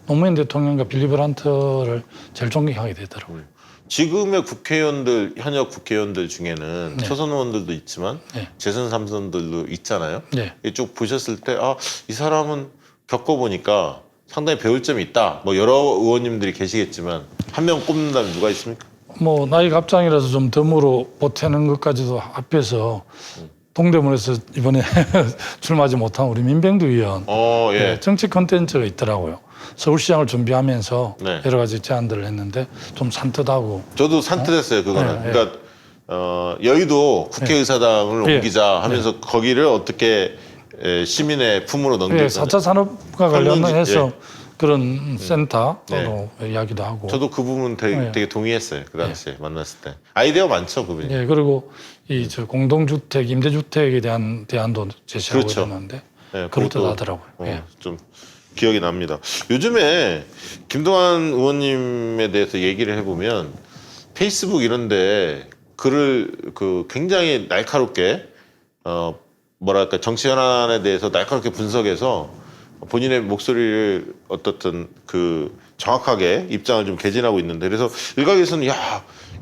노무현 대통령과 빌리 브란트를 제일 존경하게 되더라고요. 지금의 국회의원들, 현역 국회의원들 중에는 초선 의원들도 있지만 재선 3선들도 있잖아요. 쭉 보셨을 때 이 사람은 겪어보니까 상당히 배울 점이 있다. 뭐 여러 의원님들이 계시겠지만 한 명 꼽는다면 누가 있습니까? 나이 갑장이라서 좀 덤으로 보태는 것까지도 앞에서 동대문에서 이번에 출마하지 못한 우리 민병두 의원 정치 콘텐츠가 있더라고요. 서울시장을 준비하면서 여러 가지 제안들을 했는데 좀 산뜻하고. 저도 산뜻했어요. 그거는. 그러니까 여의도 국회의사당을 옮기자 하면서 거기를 어떻게 시민의 품으로 넘길 4차 산업과 관련해서 그런 센터로 이야기도 하고. 저도 그 부분 되게 동의했어요. 그 당시에 만났을 때. 아이디어 많죠, 그분이. 그리고 저 공동주택, 임대주택에 대한 대안도 제시하고 있었는데 그럴듯하더라고요. 좀 기억이 납니다. 요즘에 김동완 의원님에 대해서 얘기를 해보면 페이스북 이런데 글을 굉장히 날카롭게 정치 현안에 대해서 날카롭게 분석해서 본인의 목소리를 어떻든 정확하게 입장을 좀 개진하고 있는데 그래서 일각에서는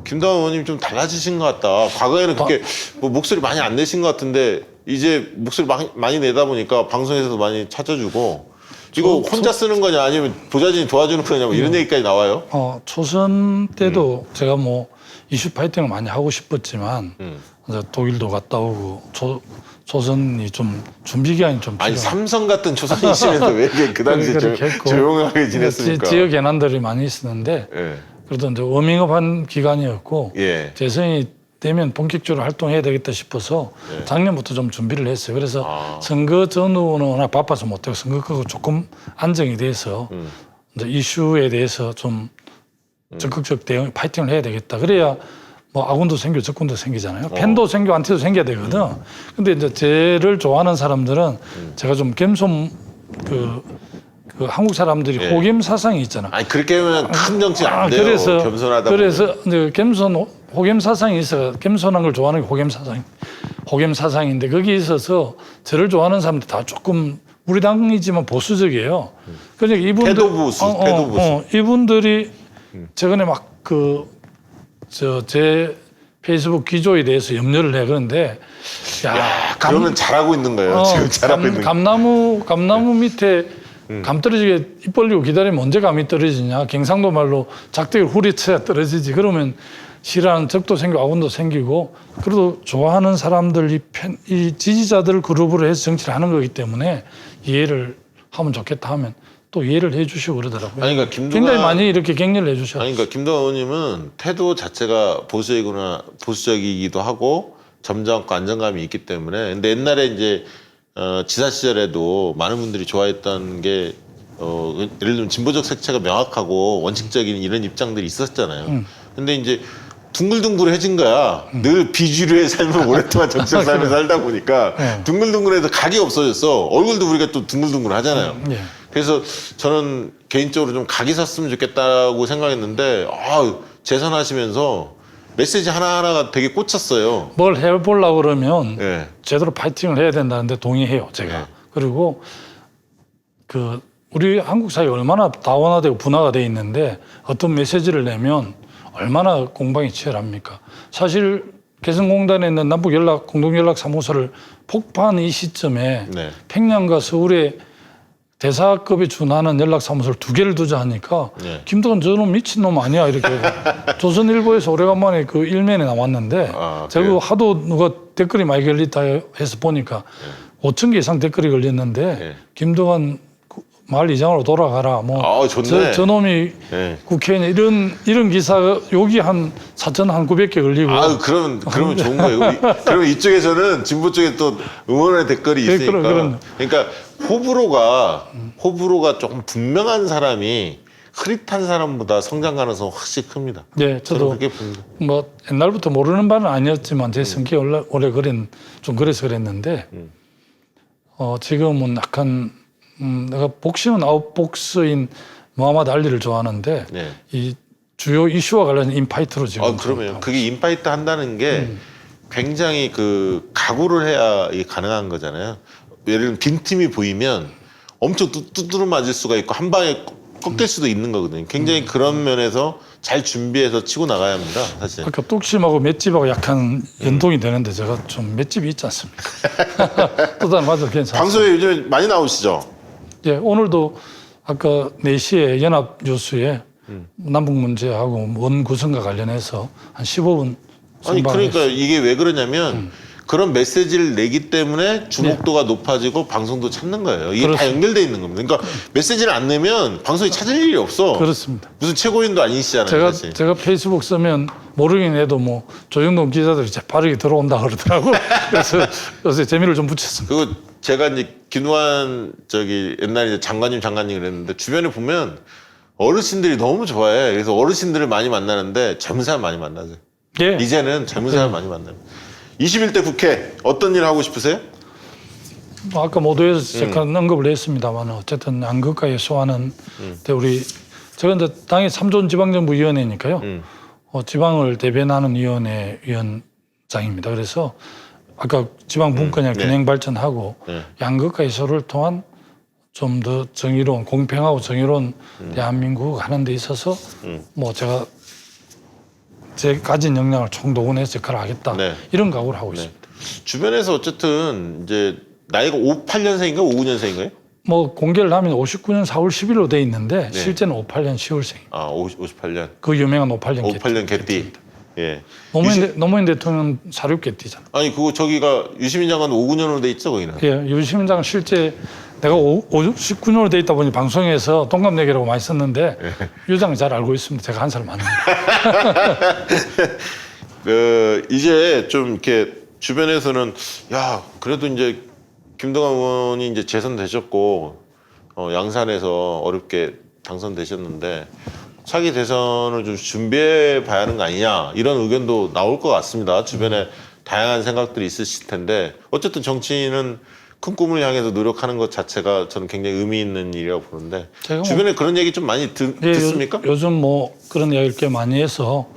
김동완 의원님 좀 달라지신 것 같다. 과거에는 그렇게 목소리 많이 안 내신 것 같은데 이제 목소리 많이 내다 보니까 방송에서도 많이 찾아주고 이거 혼자 쓰는 거냐 아니면 보좌진이 도와주는 거냐 이런 얘기까지 나와요. 초선 때도 제가 이슈 파이팅을 많이 하고 싶었지만 이제 독일도 갔다 오고 초선이 좀 준비 기간이 좀 아니 삼성 같은 초선이시면서 왜 그 당시에 조용하게 지냈습니까? 지역 현안들이 많이 있었는데 그래도 이제 워밍업한 기간이었고 대선이 되면 본격적으로 활동해야 되겠다 싶어서 작년부터 좀 준비를 했어요. 그래서 선거 전후는 워낙 바빠서 못하고 선거 끄고 조금 안정이 돼서 이제 이슈에 대해서 좀 적극적 대응, 파이팅을 해야 되겠다. 그래야 아군도 생기고 적군도 생기잖아요. 팬도 생기고 안티도 생겨야 되거든. 근데 이제 쟤를 좋아하는 사람들은 제가 좀 겸손 한국 사람들이 호감 사상이 있잖아. 아니 그렇게 하면 큰 정치 안 돼요. 겸손하다. 그래서 이제 호감 사상이 있어. 겸손한 걸 좋아하는 게 호감 사상. 호겜 사상인데 거기에 있어서 저를 좋아하는 사람들 다 조금 우리 당이지만 보수적이에요. 그러니까 이분들 태도 보수. 이분들이 최근에 막 제 페이스북 기조에 대해서 염려를 해. 그런데 그러면 잘하고 있는 거예요. 지금 잘하고 있는 거예요. 감나무 밑에 감 떨어지게 입 벌리고 기다리면 언제 감이 떨어지냐. 경상도 말로 작대기를 후리쳐야 떨어지지. 그러면 싫어하는 적도 생기고 아군도 생기고, 그래도 좋아하는 사람들 이 지지자들 그룹으로 해서 정치를 하는 거기 때문에 이해를 하면 좋겠다 하면 또 이해를 해주시고 그러더라고요. 아니, 그러니까 굉장히 많이 이렇게 격려를 해주셔요. 아니, 그러니까 김동완 의원님은 태도 자체가 보수적이기도 하고 점잖고 안정감이 있기 때문에. 근데 옛날에 이제 지사 시절에도 많은 분들이 좋아했던 게 예를 들면 진보적 색채가 명확하고 원칙적인 이런 입장들이 있었잖아요. 근데 이제 둥글둥글해진 거야. 늘 비주류의 삶을 오랫동안 정치적 삶을 살다 보니까 둥글둥글해서 각이 없어졌어. 얼굴도 우리가 또 둥글둥글 하잖아요. 예. 그래서 저는 개인적으로 좀 각이 섰으면 좋겠다고 생각했는데 재선하시면서 메시지 하나하나가 되게 꽂혔어요. 뭘 해보려고 그러면 예. 제대로 파이팅을 해야 된다는데 동의해요, 제가. 네. 그리고 우리 한국 사회가 얼마나 다원화되고 분화가 돼 있는데 어떤 메시지를 내면 얼마나 공방이 치열합니까? 사실 개성공단에 있는 공동연락사무소를 폭파한 이 시점에 네. 평양과 서울에 대사급에 준하는 연락사무소를 2개를 두자 하니까 네. 김동완 저놈 미친놈 아니야 이렇게 조선일보에서 오래간만에 그 일면에 나왔는데 제가 그래요? 하도 누가 댓글이 많이 걸렸다 해서 보니까 5천 개 이상 댓글이 걸렸는데 네. 김동완 마을 이장으로 돌아가라 뭐 좋네. 저놈이 네. 국회의원 이런 기사가 여기 한 4,900개 걸리고 그러면 좋은 거예요. 그러면 이쪽에서는 진보 쪽에 또 응원의 댓글이 네, 있으니까. 그럼. 그러니까 호불호가 조금 분명한 사람이 흐릿한 사람보다 성장 가능성은 확실히 큽니다. 네, 저도 그렇게 봅니다. 뭐 옛날부터 모르는 바는 아니었지만 제 성격이 원래 좀 그래서 그랬는데 지금은 약간 내가 복싱은 아웃복스인 무하마드 알리를 좋아하는데 네. 이 주요 이슈와 관련된 인파이트로 지금. 그러면 그게 인파이트 한다는 게 굉장히 각오를 해야 이게 가능한 거잖아요. 예를 들면 빈틈이 보이면 엄청 두드러 맞을 수가 있고 한 방에 꺾일 수도 있는 거거든요. 굉장히 그런 면에서 잘 준비해서 치고 나가야 합니다. 사실. 그러니까 뚝심하고 맷집하고 약간 연동이 되는데 제가 좀 맷집이 있지 않습니까? 또 다른 맞아 괜찮아요. 방송에 요즘에 많이 나오시죠? 예, 오늘도 아까 4시에 연합뉴스에 남북 문제하고 원 구성과 관련해서 한 15분 아니 그러니까 이게 왜 그러냐면 그런 메시지를 내기 때문에 주목도가 높아지고 방송도 찾는 거예요. 이게 다 연결돼 있는 겁니다. 그러니까 메시지를 안 내면 방송이 찾을 일이 없어. 그렇습니다. 무슨 최고인도 아니시잖아요. 제가 페이스북 쓰면 모르긴 해도 뭐 조영동 기자들이 재빠르게 들어온다 그러더라고. 그래서 요새 재미를 좀 붙였습니다. 그리고 제가 이제 김우한 옛날에 이제 장관님 그랬는데 주변에 보면 어르신들이 너무 좋아해. 그래서 어르신들을 많이 만나는데 젊은 사람 많이 만나죠. 예. 이제는 젊은 사람 많이 만나요. 21대 국회 어떤 일 하고 싶으세요? 뭐 아까 모두에서 제가 언급을 했습니다만 어쨌든 양극화에 소화하는 제가 이제 당의 3존 지방정부위원회니까요. 지방을 대변하는 위원회 위원장입니다. 그래서 아까 지방 분권이나 균형 발전하고 양극화 해소를 통한 좀 더 정의로운 공평하고 정의로운 대한민국 하는 데 있어서 뭐 제가 제 가진 역량을 총동원해서 역할을 하겠다. 네. 이런 각오를 하고 있습니다. 주변에서 어쨌든 이제 나이가 58년생인가 59년생인가요? 뭐 공개를 하면 59년 4월 10일로 돼 있는데 실제는 58년 10월생. 58년. 그 유명한 58년 58년 개띠. 예. 노무현 대통령 사륙 개띠잖아. 아니 그거 저기가 유시민 장관 59년으로 돼 있죠 거기는. 예, 유시민 장관 실제 내가 59년으로 돼 있다 보니 방송에서 동갑내기라고 많이 썼는데 유 장이 잘 알고 있습니다. 제가 한 살 많습니다. 이제 좀 이렇게 주변에서는 야 그래도 이제 김동완 의원이 이제 재선되셨고 양산에서 어렵게 당선되셨는데 차기 대선을 좀 준비해 봐야 하는 거 아니냐 이런 의견도 나올 것 같습니다. 주변에 다양한 생각들이 있으실 텐데 어쨌든 정치인은 큰 꿈을 향해서 노력하는 것 자체가 저는 굉장히 의미 있는 일이라고 보는데 주변에 그런 얘기 좀 많이 듣습니까? 요즘 뭐 그런 이야기를 꽤 많이 해서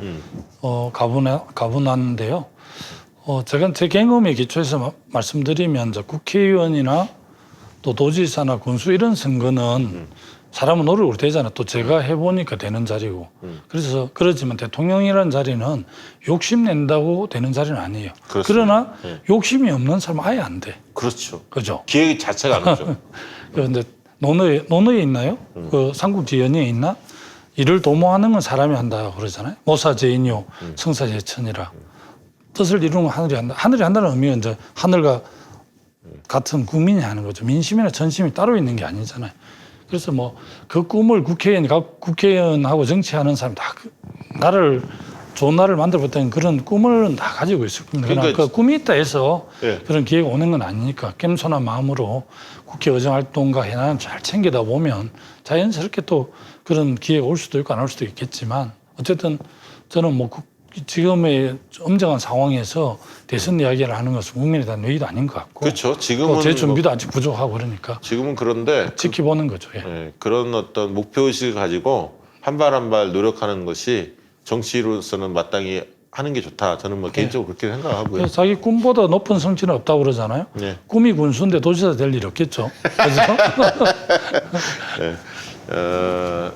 가분한데요. 제가 제 경험에 기초해서 말씀드리면 이제 국회의원이나 또 도지사나 군수 이런 선거는 사람은 노력으로 되잖아요. 또 제가 해보니까 되는 자리고. 그래서 그렇지만 대통령이라는 자리는 욕심낸다고 되는 자리는 아니에요. 그렇습니다. 그러나 네. 욕심이 없는 사람은 아예 안 돼. 그렇죠. 그죠? 기획 자체가 안 오죠. 그런데 논어에 있나요? 그 삼국지연의에 있나? 이를 도모하는 건 사람이 한다 그러잖아요. 모사제인요, 성사제천이라. 뜻을 이루면 하늘이 한다. 하늘이 한다는 의미는 이제 하늘과 같은 국민이 하는 거죠. 민심이나 전심이 따로 있는 게 아니잖아요. 그래서 뭐 그 꿈을 국회의원하고 정치하는 사람이 다 좋은 나라를 만들어봤다는 그런 꿈을 다 가지고 있을 겁니다. 그러니까 그 꿈이 있다 해서 예. 그런 기회가 오는 건 아니니까 겸손한 마음으로 국회 의정 활동과 현안 잘 챙기다 보면 자연스럽게 또 그런 기회가 올 수도 있고 안 올 수도 있겠지만 어쨌든 저는 뭐 지금의 엄정한 상황에서 대선 이야기를 하는 것은 국민에 대한 외의도 아닌 것 같고 그렇죠. 지금은 제 준비도 아직 부족하고 그러니까 지금은 그런데 지켜보는 거죠. 예. 예, 그런 어떤 목표의식을 가지고 한 발 한 발 노력하는 것이 정치로서는 마땅히 하는 게 좋다. 저는 뭐 개인적으로 그렇게 생각하고요. 그래서 자기 꿈보다 높은 성취는 없다고 그러잖아요. 네. 꿈이 군수인데 도지사 될 일 없겠죠. 그래서 네.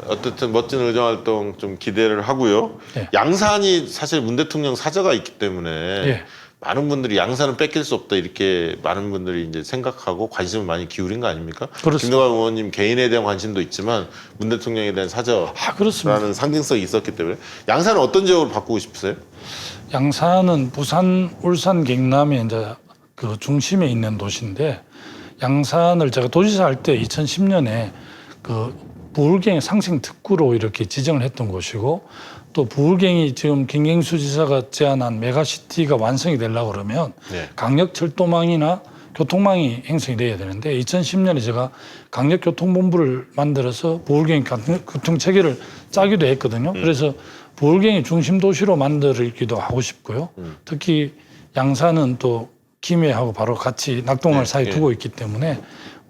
어쨌든 멋진 의정활동 좀 기대를 하고요. 예. 양산이 사실 문 대통령 사저가 있기 때문에 예. 많은 분들이 양산은 뺏길 수 없다 이렇게 많은 분들이 이제 생각하고 관심을 많이 기울인 거 아닙니까? 그렇습니다. 김동관 의원님 개인에 대한 관심도 있지만 문 대통령에 대한 사저라는 그렇습니다. 상징성이 있었기 때문에 양산은 어떤 지역으로 바꾸고 싶으세요? 양산은 부산, 울산, 경남의 이제 그 중심에 있는 도시인데 양산을 제가 도지사 할 때 2010년에 그 부울경의 상생 특구로 이렇게 지정을 했던 곳이고 또 부울경이 지금 김경수 지사가 제안한 메가시티가 완성이 되려고 그러면 네. 강력철도망이나 교통망이 형성이 돼야 되는데 2010년에 제가 강력교통본부를 만들어서 부울경 교통체계를 짜기도 했거든요. 그래서 부울경이 중심 도시로 만들기도 하고 싶고요. 특히 양산은 또 김해하고 바로 같이 낙동강 사이 두고 있기 때문에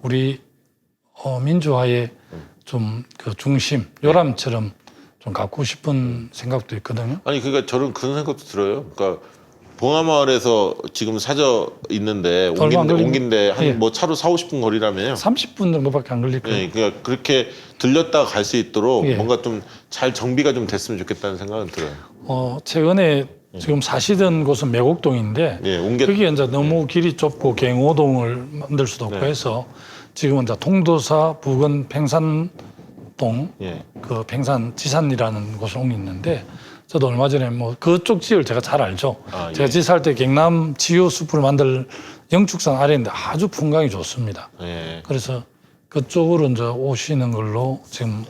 우리 민주화의 좀 그 중심 요람처럼 좀 갖고 싶은 생각도 있거든요. 아니 그러니까 저는 그런 생각도 들어요. 그러니까 봉하마을에서 지금 사저 있는데 얼마 안 걸립니다. 옮긴데 한 예. 뭐 차로 4-50분 거리라면요. 30분 정도밖에 안 걸릴 거예요. 네, 그러니까 그렇게 들렸다가 갈 수 있도록 예. 뭔가 좀 잘 정비가 좀 됐으면 좋겠다는 생각은 들어요. 최근에 지금 사시던 곳은 매곡동인데 예, 옮겼. 그게 이제 너무 길이 좁고 갱호동을 만들 수도 없고 네. 해서 지금은 이제 통도사 부근 팽산동 예. 그 팽산 지산이라는 곳을 옮겼는데 저도 얼마 전에 뭐 그쪽 지역을 제가 잘 알죠. 아, 제가 예. 지사할 때 경남 지효 숲을 만들 영축산 아래인데 아주 풍광이 좋습니다. 예. 그래서 그쪽으로 이제 오시는 걸로 지금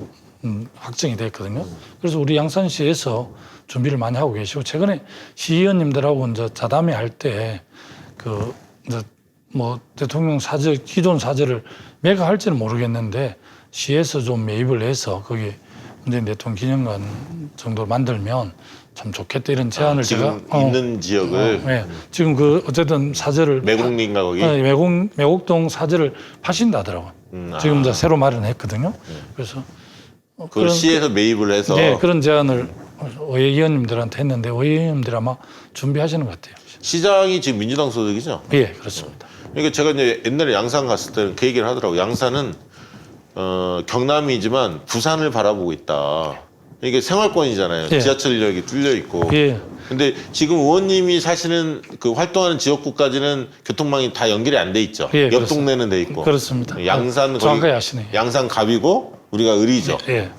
확정이 됐거든요. 그래서 우리 양산시에서 준비를 많이 하고 계시고 최근에 시의원님들하고 이제 자담회 할 때 그 이제 뭐 대통령 사저 기존 사저를 매가 할지는 모르겠는데 시에서 좀 매입을 해서 거기 문재인 대통령 기념관 정도로 만들면 참 좋겠다 이런 제안을 지금 제가 있는 지역을 네. 지금 그 어쨌든 사저를 매곡리인가 거기. 매곡동 사저를 파신다 하더라고요. 지금 이제 새로 마련했거든요. 그래서 그걸 시에서 매입을 해서 네, 그런 제안을 의원님들한테 했는데 의원님들이 아마 준비하시는 것 같아요. 시장이 지금 민주당 소속이죠. 예, 그렇습니다. 그러니까 제가 이제 옛날에 양산 갔을 때는 그 얘기를 하더라고요. 양산은 경남이지만 부산을 바라보고 있다. 이게 생활권이잖아요. 예. 지하철역이 뚫려 있고. 예, 근데 지금 의원님이 사시는 그 활동하는 지역구까지는 교통망이 다 연결이 안 돼 있죠. 예, 옆 그렇습니다. 동네는 돼 있고. 그렇습니다. 양산 정확하게 아시네요. 양산 갑이고 우리가 을이죠. 예.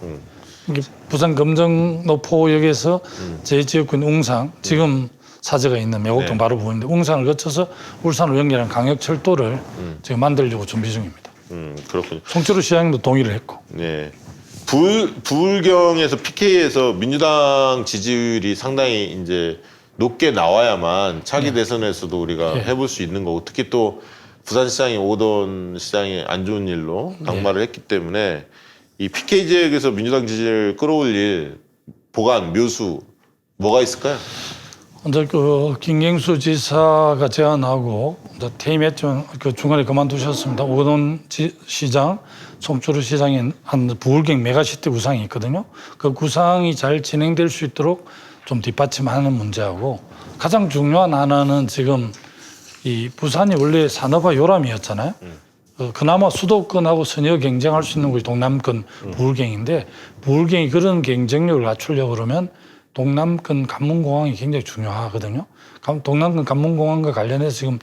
이게 부산 금정노포역에서 제 지역군 웅상 지금 사저가 있는 매곡동 네. 바로 보이는데 웅산을 거쳐서 울산을 연결하는 강역철도를 지금 만들려고 준비 중입니다. 그렇군요. 송철우 시장님도 동의를 했고. 네. 부울경에서 PK에서 민주당 지지율이 상당히 이제 높게 나와야만 차기 대선에서도 우리가 해볼 수 있는 거고 특히 또 부산시장이 오던 시장이 안 좋은 일로 낙마를 했기 때문에 이 PK 지역에서 민주당 지지를 끌어올릴 보관, 묘수 뭐가 있을까요? 먼저 그 김경수 지사가 제안하고 이제 퇴임했지만 그 중간에 그만두셨습니다. 오건 시장, 송철우 시장이 한 부울경 메가시티 구상이 있거든요. 그 구상이 잘 진행될 수 있도록 좀 뒷받침하는 문제하고 가장 중요한 하나는 지금 이 부산이 원래 산업화 요람이었잖아요. 그나마 수도권하고 선여 경쟁할 수 있는 곳이 동남권 부울경인데 부울경이 그런 경쟁력을 갖추려고 그러면 동남권 관문공항이 굉장히 중요하거든요. 동남권 관문공항과 관련해서 지금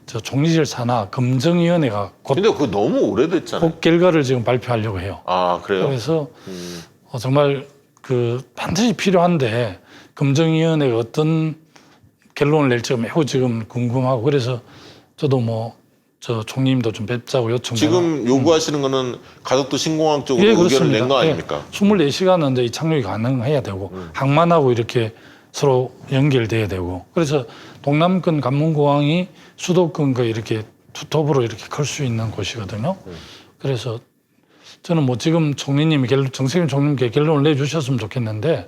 저 종리질 산하 검증위원회가 근데 그거 너무 오래됐잖아요. 곧 결과를 지금 발표하려고 해요. 아, 그래요? 그래서 정말 그 반드시 필요한데 검증위원회가 어떤 결론을 낼지 매우 지금 궁금하고 그래서 저도 뭐 저 총리님도 좀 뵙자고 요청. 지금 요구하시는 거는 가덕도 신공항 쪽으로 의견을 낸 거 아닙니까? 24시간은 이제 이 착륙이 가능해야 되고 항만하고 이렇게 서로 연결돼야 되고 그래서 동남권 관문공항이 수도권과 이렇게 투톱으로 이렇게 클 수 있는 곳이거든요. 그래서 저는 뭐 지금 총리님이 정세균 총리님께 결론을 내주셨으면 좋겠는데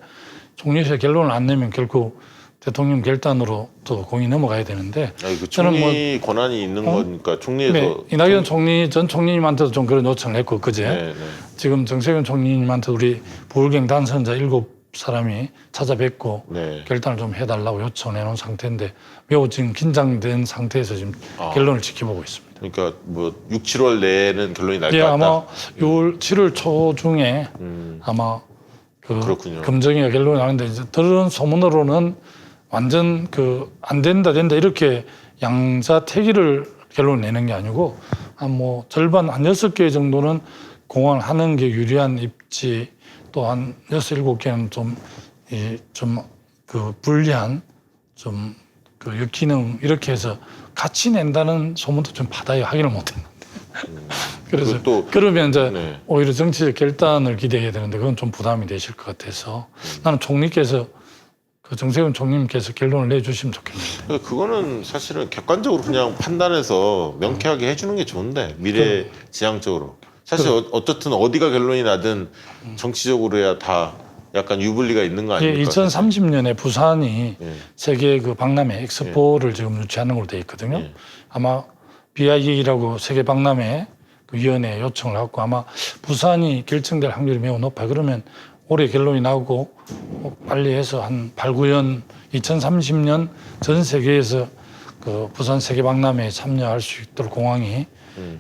총리실 결론을 안 내면 결국 대통령 결단으로 또 공이 넘어가야 되는데 아니, 그 저는 총리 권한이 있는 거니까 총리에서 네, 이낙연 전 총리님한테도 좀 그런 요청을 했고 그제 네, 네. 지금 정세균 총리님한테 우리 부울경 당선자 7사람이 찾아뵙고 네. 결단을 좀 해달라고 요청을 해놓은 상태인데 매우 지금 긴장된 상태에서 지금 결론을 지켜보고 있습니다. 그러니까 뭐 6, 7월 내에는 결론이 날 것 예, 같다. 아마 6월 7월 초중에 아마 그렇군요. 검증위가 결론이 나는데 이제 들은 소문으로는 완전 안 된다 이렇게 양자택일을 결론을 내는 게 아니고 한 뭐 절반 한 6개 정도는 공항을 하는 게 유리한 입지 또 한 6, 7개는 좀 불리한 좀 역기능 이렇게 해서 같이 낸다는 소문도 좀 받아요. 확인을 못 했는데. 그래서 또 그러면 이제 네. 오히려 정치적 결단을 기대해야 되는데 그건 좀 부담이 되실 것 같아서 나는 총리께서 정세균 총리님께서 결론을 내주시면 좋겠는데. 그거는 사실은 객관적으로 그냥 판단해서 명쾌하게 해주는 게 좋은데 미래지향적으로 사실 어떻든 어디가 결론이 나든 정치적으로야 다 약간 유불리가 있는 거 예, 아닙니까? 2030년에 부산이 예. 세계 박람회 엑스포를 지금 유치하는 걸로 돼 있거든요. 예. 아마 BIE라고 세계 박람회 위원회에 요청을 하고 아마 부산이 결정될 확률이 매우 높아요. 그러면 올해 결론이 나오고 빨리 해서 한 8, 9년 2030년 전 세계에서 부산 세계 박람회에 참여할 수 있도록 공항이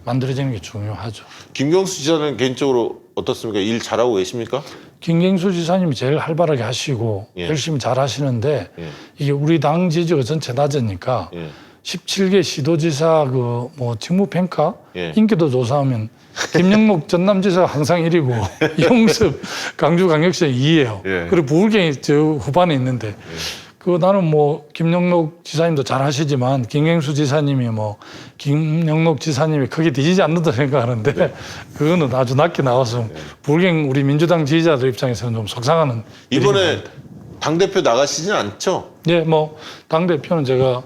만들어지는 게 중요하죠. 김경수 지사는 개인적으로 어떻습니까? 일 잘하고 계십니까? 김경수 지사님이 제일 활발하게 하시고 예. 열심히 잘 하시는데 예. 이게 우리 당 지지가 전체 낮으니까 예. 17개 시도지사 직무평가 예. 인기도 조사하면 김영록 전남지사가 항상 1위고 이용섭 강주광역시 2위예요. 예. 그리고 부울경이 저 후반에 있는데 나는 김영록 지사님도 잘 하시지만 김경수 지사님이 김영록 지사님이 크게 뒤지지 않는다 생각하는데 네. 그거는 아주 낮게 나와서 부울경 우리 민주당 지지자들 입장에서는 좀 속상하는 이번에 당대표 나가시진 않죠? 네, 당대표는 제가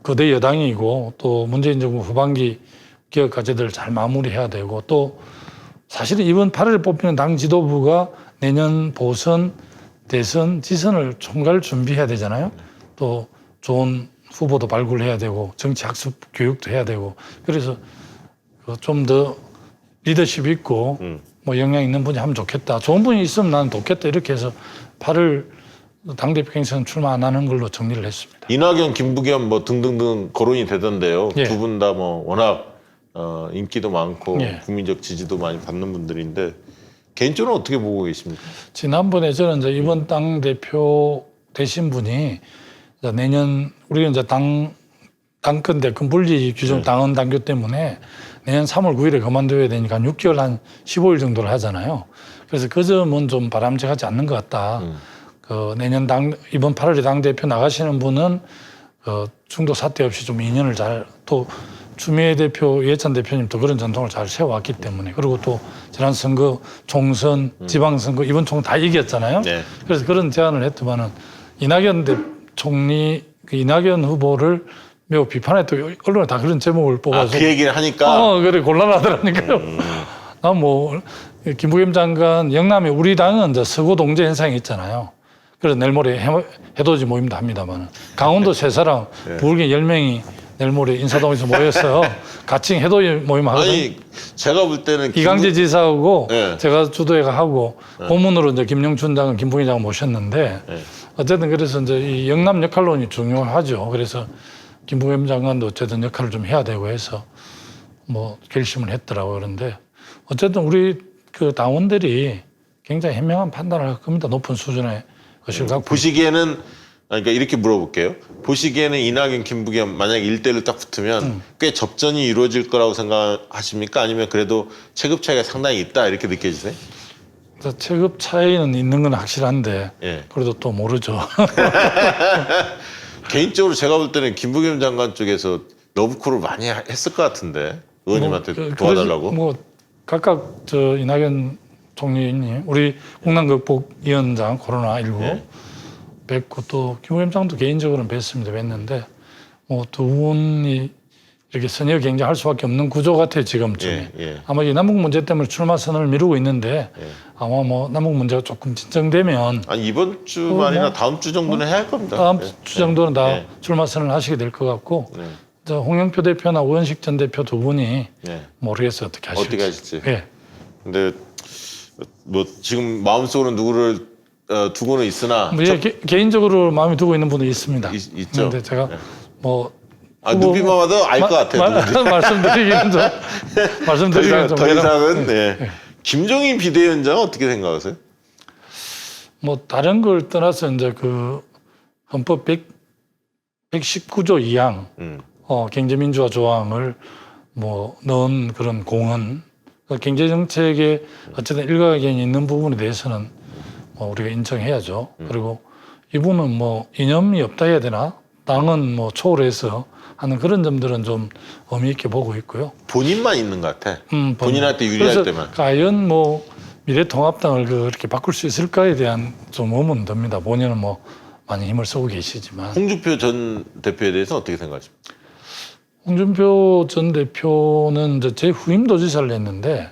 거대 여당이고 또 문재인 정부 후반기 개혁 과제들을 잘 마무리해야 되고 또 사실은 이번 8월에 뽑히는 당 지도부가 내년 보선, 대선, 지선을 총괄 준비해야 되잖아요. 또 좋은 후보도 발굴해야 되고 정치 학습 교육도 해야 되고 그래서 좀 더 리더십 있고 영향 있는 분이 하면 좋겠다. 좋은 분이 있으면 나는 좋겠다. 이렇게 해서 8월 당대표 경선 출마 안 하는 걸로 정리를 했습니다. 이낙연, 김부겸 등등등 거론이 되던데요. 예. 두 분 다 워낙 인기도 많고 예. 국민적 지지도 많이 받는 분들인데 개인적으로 어떻게 보고 계십니까? 지난번에 저는 이제 이번 당대표 되신 분이 내년 우리는 이제 당권 대권 분리 규정 당헌 당규 때문에 내년 3월 9일에 그만둬야 되니까 6개월 한 15일 정도를 하잖아요. 그래서 그 점은 좀 바람직하지 않는 것 같다. 내년 이번 8월에 당대표 나가시는 분은 중도 사태 없이 좀 2년을 또 추미애 대표, 이해찬 대표님도 그런 전통을 잘 세워왔기 때문에 그리고 또 지난 선거, 총선, 지방선거 이번 총선 다 이겼잖아요. 네. 그래서 그런 제안을 했더만은 이낙연 이낙연 후보를 매우 비판했고 언론에 다 그런 제목을 뽑아서 그 얘기를 하니까 그래 곤란하더라니까요. 난 김부겸 장관 영남에 우리 당은 이제 서구 동제 현상이 있잖아요. 그래서 내일 모레 해돋이 모임도 합니다만 강원도 세 사람 부울경 10명이 내일 모레 인사동에서 모여서 같이 해도 모임 하거든요. 아니 제가 볼 때는 이강재 지사하고 네. 제가 주도해가 하고 고문으로 이제 김영춘 장은 김부기장을 모셨는데 네. 어쨌든 그래서 이제 이 영남 역할론이 중요하죠. 그래서 김부겸 장관도 어쨌든 역할을 좀 해야 되고 해서 뭐 결심을 했더라고요. 그런데 어쨌든 우리 그 당원들이 굉장히 현명한 판단을 할 겁니다. 높은 수준의 의식을 갖고. 보시기에는 그러니까 이렇게 물어볼게요. 보시기에는 이낙연, 김부겸 만약 1대1로 딱 붙으면 꽤 접전이 이루어질 거라고 생각하십니까? 아니면 그래도 체급 차이가 상당히 있다 이렇게 느껴지세요? 그래서 체급 차이는 있는 건 확실한데 예. 그래도 또 모르죠. 개인적으로 제가 볼 때는 김부겸 장관 쪽에서 러브콜을 많이 했을 것 같은데 의원님한테 도와달라고. 뭐 각각 저 이낙연 총리님, 우리 국난극복위원장 코로나19 예. 뵙고 또 김부겸 장도 개인적으로는 뵀습니다. 뭐 두 분이 이렇게 선의의 경쟁할 수밖에 없는 구조 같아요 지금쯤에. 예. 아마 이 남북 문제 때문에 출마 선언을 미루고 있는데 예. 아마 뭐 남북 문제가 조금 진정되면 아니 이번 주말이나 뭐, 다음 주 정도는 해야 할 겁니다. 다음 예. 주 정도는 다 예. 출마 선언을 하시게 될 것 같고 네. 저 홍영표 대표나 우현식 전 대표 두 분이 예. 모르겠어요 어떻게 하실지. 어떻게 하실지. 예. 근데 뭐 지금 마음속으로 누구를 두고는 있으나 뭐 예, 개인적으로 마음에 두고 있는 분도 있습니다. 있죠. 그런데 제가 네. 뭐 눈빛만 봐도 알 것 같아요. 말씀드리기는 좀 말씀드리기는 좀 더 이상은 그래요. 네. 김종인 비대위원장은 어떻게 생각하세요? 뭐 다른 걸 떠나서 이제 그 헌법 119조 2항 경제민주화 조항을 뭐 넣은 그런 공헌 경제 정책에 어쨌든 일가견이 있는 부분에 대해서는 뭐 우리가 인정해야죠. 그리고 이분은 뭐 이념이 없다 해야 되나? 당은 뭐 초월해서 하는 그런 점들은 좀 의미 있게 보고 있고요. 본인만 있는 것 같아. 본인한테 유리할 그래서 때만. 과연 뭐 미래통합당을 그렇게 바꿀 수 있을까에 대한 좀 의문은 듭니다. 본인은 뭐 많이 힘을 쓰고 계시지만. 홍준표 전 대표에 대해서 어떻게 생각하십니까? 홍준표 전 대표는 이제 제 후임 도지사를 했는데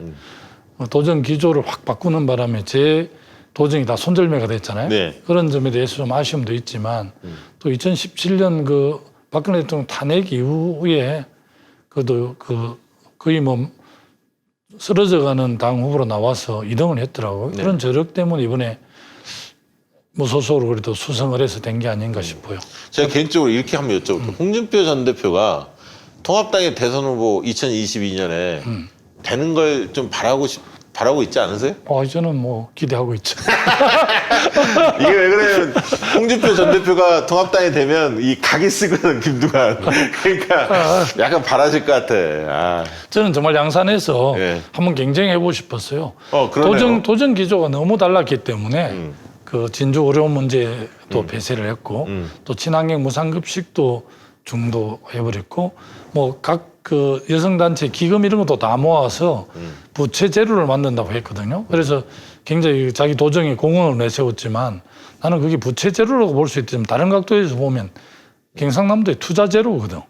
도정 기조를 확 바꾸는 바람에 제 도정이 다 손절매가 됐잖아요. 네. 그런 점에 대해서 좀 아쉬움도 있지만 또 2017년 그 박근혜 대통령 탄핵 이후에 그도 거의 뭐 쓰러져가는 당 후보로 나와서 2등을 했더라고요. 네. 그런 저력 때문에 이번에 무소속으로 그래도 수성을 해서 된 게 아닌가 싶어요. 제가 개인적으로 이렇게 한번 여쭤볼게요. 홍준표 전 대표가 통합당의 대선 후보 2022년에 되는 걸 좀 바라고 있지 않으세요? 저는 뭐 기대하고 있죠. 이게 왜 그러냐면 홍준표 전 대표가 통합당에 되면 이 각이 쓰거든 김두관. 그러니까 약간 바라실 것 같아. 저는 정말 양산에서 예. 한번 경쟁해보고 싶었어요. 그러네요. 도정 기조가 너무 달랐기 때문에 그 진주 어려운 문제도 배제를 했고 또 친환경 무상급식도 중도해버렸고 뭐 각 그 여성단체 기금 이런 것도 다 모아서 부채 제로를 만든다고 했거든요. 그래서 굉장히 자기 도정에 공헌을 내세웠지만 나는 그게 부채 제로라고 볼 수 있지만 다른 각도에서 보면 경상남도의 투자 제로거든.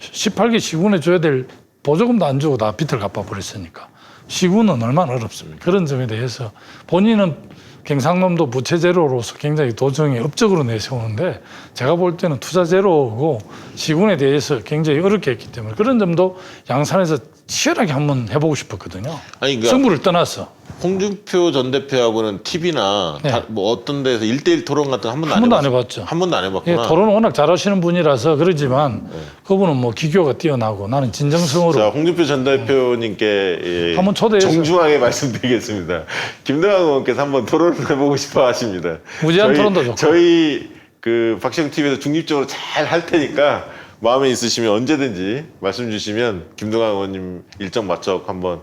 18개 시군에 줘야 될 보조금도 안 주고 다 빚을 갚아버렸으니까 시군은 얼마나 어렵습니까? 그런 점에 대해서 본인은 경상남도 부채 제로로서 굉장히 도정에 업적으로 내세우는데 제가 볼 때는 투자 제로고 시군에 대해서 굉장히 어렵게 했기 때문에 그런 점도 양산에서 치열하게 한번 해보고 싶었거든요. 아니, 그러니까 승부를 떠나서. 홍준표 전 대표하고는 TV나 네. 뭐 어떤 데서 1대1 토론 같은 거 한 번도 한 번도 안 해봤어요? 해봤죠. 한 번도 안 예, 해봤구나. 토론은 워낙 잘하시는 분이라서 그러지만 그분은 뭐 기교가 뛰어나고 나는 진정성으로 자, 홍준표 전 대표님께 한번 초대해서. 정중하게 말씀드리겠습니다. 김동완 의원께서 한번 토론을 해보고 싶어 하십니다. 무제한 토론도 좋고. 저희 그 박시영 TV에서 중립적으로 잘 할 테니까 마음에 있으시면 언제든지 말씀 주시면 김동완 의원님 일정 맞춰 한번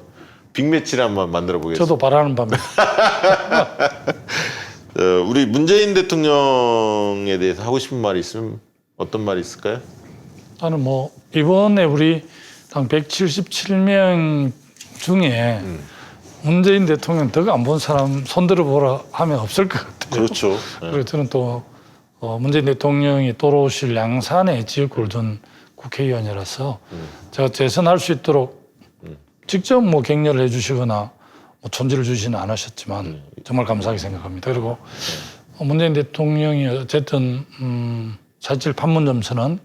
빅매치를 한번 만들어 보겠습니다. 저도 바라는 바입니다. 우리 문재인 대통령에 대해서 하고 싶은 말이 있으면 어떤 말이 있을까요? 나는 뭐 이번에 우리 당 177명 중에 문재인 대통령 덕 안 본 사람 손들어 보라 하면 없을 것 같아요. 그렇죠. 네. 그리고 저는 또 문재인 대통령이 돌아오실 양산에 지역구를 둔 국회의원이라서 제가 재선할 수 있도록 직접 뭐 격려를 해주시거나 뭐 촌지를 주시는 않으셨지만 정말 감사하게 생각합니다. 그리고 문재인 대통령이 어쨌든 사실 판문점선언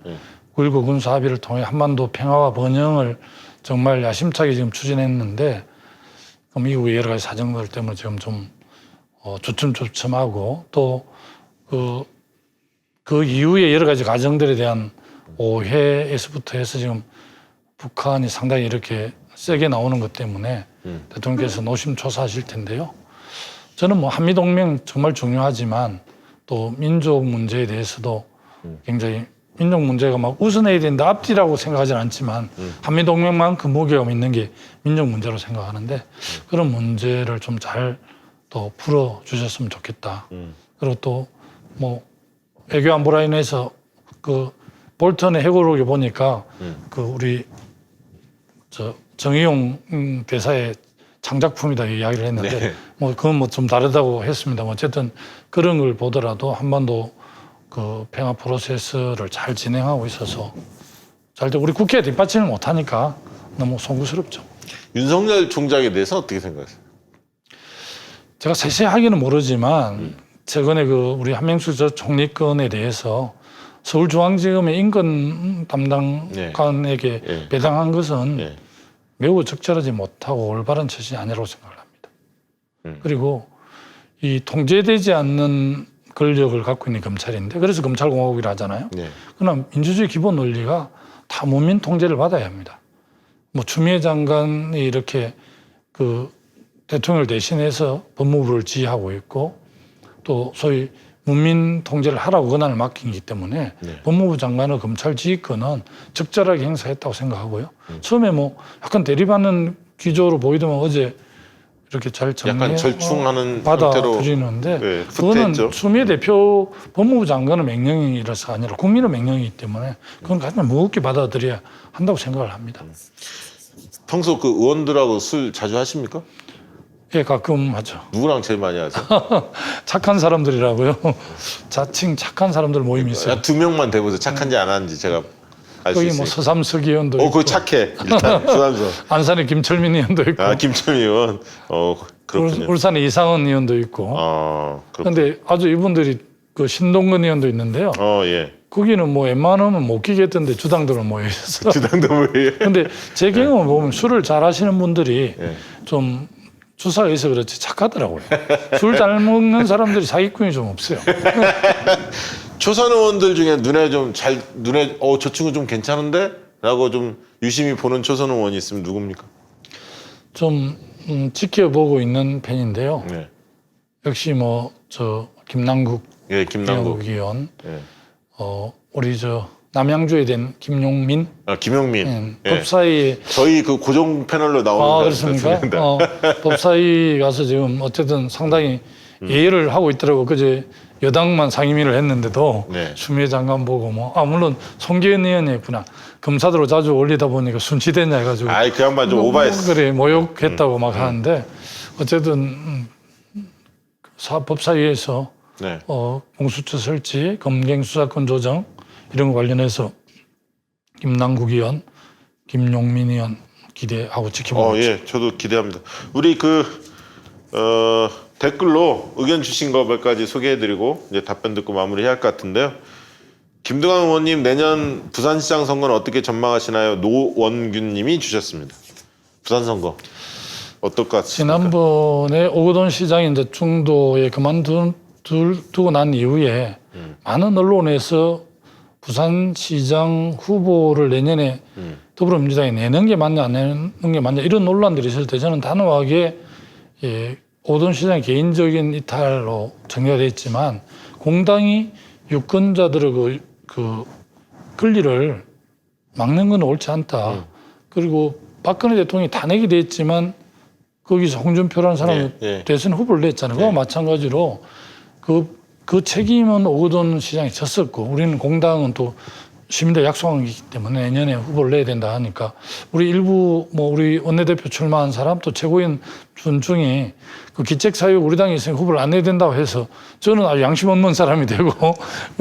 9.19 군사합의를 통해 한반도 평화와 번영을 정말 야심차게 지금 추진했는데 미국의 여러 가지 사정들 때문에 지금 좀 주춤주춤하고 또 그 이후에 여러 가지 과정들에 대한 오해에서부터 해서 지금 북한이 상당히 이렇게 세게 나오는 것 때문에 대통령께서 노심초사하실 텐데요. 저는 뭐 한미동맹 정말 중요하지만 또 민족 문제에 대해서도 굉장히 민족 문제가 막 우선해야 된다 앞뒤라고 생각하지는 않지만 한미동맹만큼 무게감 있는 게 민족 문제로 생각하는데 그런 문제를 좀 잘 또 풀어주셨으면 좋겠다. 그리고 또 뭐 외교안보 라인에서 그 볼턴의 해고록에 보니까 그 우리 정의용 대사의 창작품이다 이야기를 했는데 네. 뭐 그건 뭐 좀 다르다고 했습니다. 어쨌든 그런 걸 보더라도 한반도 그 평화 프로세스를 잘 진행하고 있어서 잘 우리 국회에 뒷받침을 못하니까 너무 송구스럽죠. 윤석열 총장에 대해서 어떻게 생각하세요? 제가 세세하게는 모르지만 최근에 그 우리 한명수 저 총리건에 대해서 서울중앙지검의 인권 담당관에게 네. 배당한 것은 네. 매우 적절하지 못하고 올바른 처신이 아니라고 생각을 합니다. 그리고 이 통제되지 않는 권력을 갖고 있는 검찰인데 그래서 검찰공화국이라 하잖아요. 네. 그러나 민주주의 기본 원리가 다 문민 통제를 받아야 합니다. 뭐 추미애 장관이 이렇게 그 대통령을 대신해서 법무부를 지휘하고 있고 또 소위 문민 통제를 하라고 권한을 맡긴 기 때문에 네. 법무부 장관의 검찰 지휘권은 적절하게 행사했다고 생각하고요. 처음에 뭐 약간 대립하는 기조로 보이더만 어제 이렇게 잘 약간 절충하는 형태로 받아들이는데 네, 그거는 후퇴했죠. 추미애 대표 법무부 장관의 명령이라서 아니라 국민의 명령이기 때문에 그건 가장 무겁게 받아들여야 한다고 생각을 합니다. 평소 그 의원들하고 술 자주 하십니까? 예, 가끔 하죠. 누구랑 제일 많이 하세요? 착한 사람들이라고요. 자칭 착한 사람들 모임이 있어요. 두 명만 대보세요. 착한지 안 하는지 제가 알 수 거기 있어요. 뭐 서삼석 의원도 있고 그거 착해. 일단 수산서. 안산에 김철민 의원도 있고 아 김철민 의원. 그렇군요. 울산에 이상은 의원도 있고 그렇군요. 그런데 아주 이분들이 그 신동근 의원도 있는데요. 예. 거기는 뭐 웬만하면 못 끼겠던데 주당들은 모여 있어서. 주당도 뭐예요? 근데 제 경험을 보면 술을 잘 하시는 분들이 예. 좀 주사가 있어 그렇지 착하더라고요. 술 잘 먹는 사람들이 사기꾼이 좀 없어요. 초선 의원들 중에 눈에 저 친구 좀 괜찮은데라고 좀 유심히 보는 초선 의원이 있으면 누굽니까? 좀 지켜보고 있는 편인데요. 네. 역시 뭐 저 김남국 예, 김남국. 의원, 예. 우리 저 남양주에 된 김용민 김용민. 예. 법사위에 저희 그 고정 패널로 나오는 그렇습니까? 법사위 가서 지금 어쨌든 상당히 예의를 하고 있더라고. 그제 여당만 상임위를 했는데도 네. 추미애 장관 보고 물론 송기현 의원이 있구나. 검사들로 자주 올리다 보니까 순치됐냐 해가지고. 그 양반 좀 오바했어. 그래 모욕했다고 막 하는데 어쨌든 법사위에서 네. 공수처 설치, 검경 수사권 조정 이런 거 관련해서 김남국 의원, 김용민 의원 기대하고 지켜보고 있습니다. 예, 저도 기대합니다. 우리 댓글로 의견 주신 거 몇 가지 소개해드리고 이제 답변 듣고 마무리해야 할 것 같은데요. 김두관 의원님 내년 부산시장 선거는 어떻게 전망하시나요? 노원균님이 주셨습니다. 부산 선거 어떨 것 같습니까? 지난번에 오거돈 시장이 이제 중도에 그만두고 난 이후에 많은 언론에서 부산시장 후보를 내년에 더불어민주당이 내는 게 맞냐 안 내는 게 맞냐 이런 논란들이 있을 때 저는 단호하게 오거돈 시장의 개인적인 이탈로 정리가 됐지만 공당이 유권자들의 그 권리를 막는 건 옳지 않다. 그리고 박근혜 대통령이 탄핵이 됐지만 거기서 홍준표라는 사람이 대선 후보를 냈잖아요. 그와 마찬가지로 그 책임은 오거돈 시장이 졌었고 우리는 공당은 또 시민들 약속한 거기 때문에 내년에 후보를 내야 된다 하니까 우리 일부 우리 원내대표 출마한 사람 또 최고위원 중에 그 기책사유 우리 당에 있으니 후보를 안 내야 된다고 해서 저는 아주 양심 없는 사람이 되고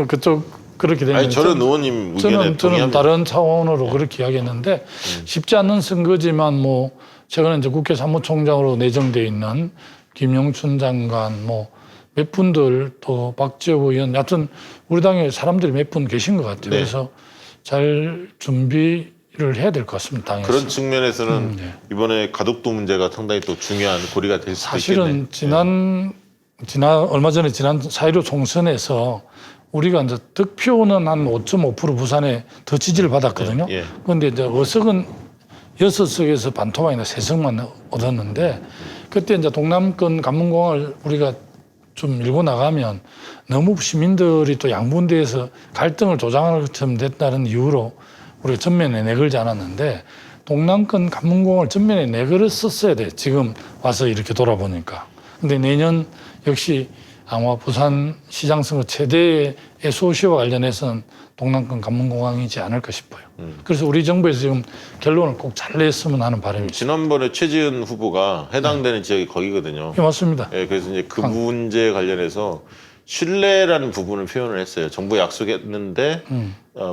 그쪽 그렇게 되면 저는 의원님 의견에 저는 다른 차원으로 그렇게 이야기했는데 쉽지 않은 선거지만 최근에 이제 국회 사무총장으로 내정돼 있는 김영춘 장관 몇 분들 또 박지원 의원 여하튼 우리 당에 사람들이 몇 분 계신 것 같아요. 그래서 잘 준비를 해야 될 것 같습니다. 당에서. 그런 측면에서는 네. 이번에 가덕도 문제가 상당히 또 중요한 고리가 될 수도 있겠네요. 사실은 얼마 전에 지난 4.15 총선에서 우리가 이제 득표는 한 5.5% 부산에 더 지지를 받았거든요. 예. 그런데 이제 의석은 6석에서 반토막이나 3석만 얻었는데 그때 이제 동남권 관문공항을 우리가 좀 밀고 나가면 너무 시민들이 또 양분대에서 갈등을 조장하는 것처럼 됐다는 이유로 우리가 전면에 내걸지 않았는데 동남권 관문공항을 전면에 내걸었었어야 돼. 지금 와서 이렇게 돌아보니까. 근데 내년 역시 아마 부산 시장 선거 최대의 SOC와 관련해서는 동남권 관문공항이지 않을까 싶어요. 그래서 우리 정부에서 지금 결론을 꼭 잘 냈으면 하는 바람이 있습니다. 지난번에 최지은 후보가 해당되는 지역이 거기거든요. 예, 맞습니다. 예, 그래서 이제 그 문제에 관련해서 신뢰라는 부분을 표현을 했어요. 정부에 약속했는데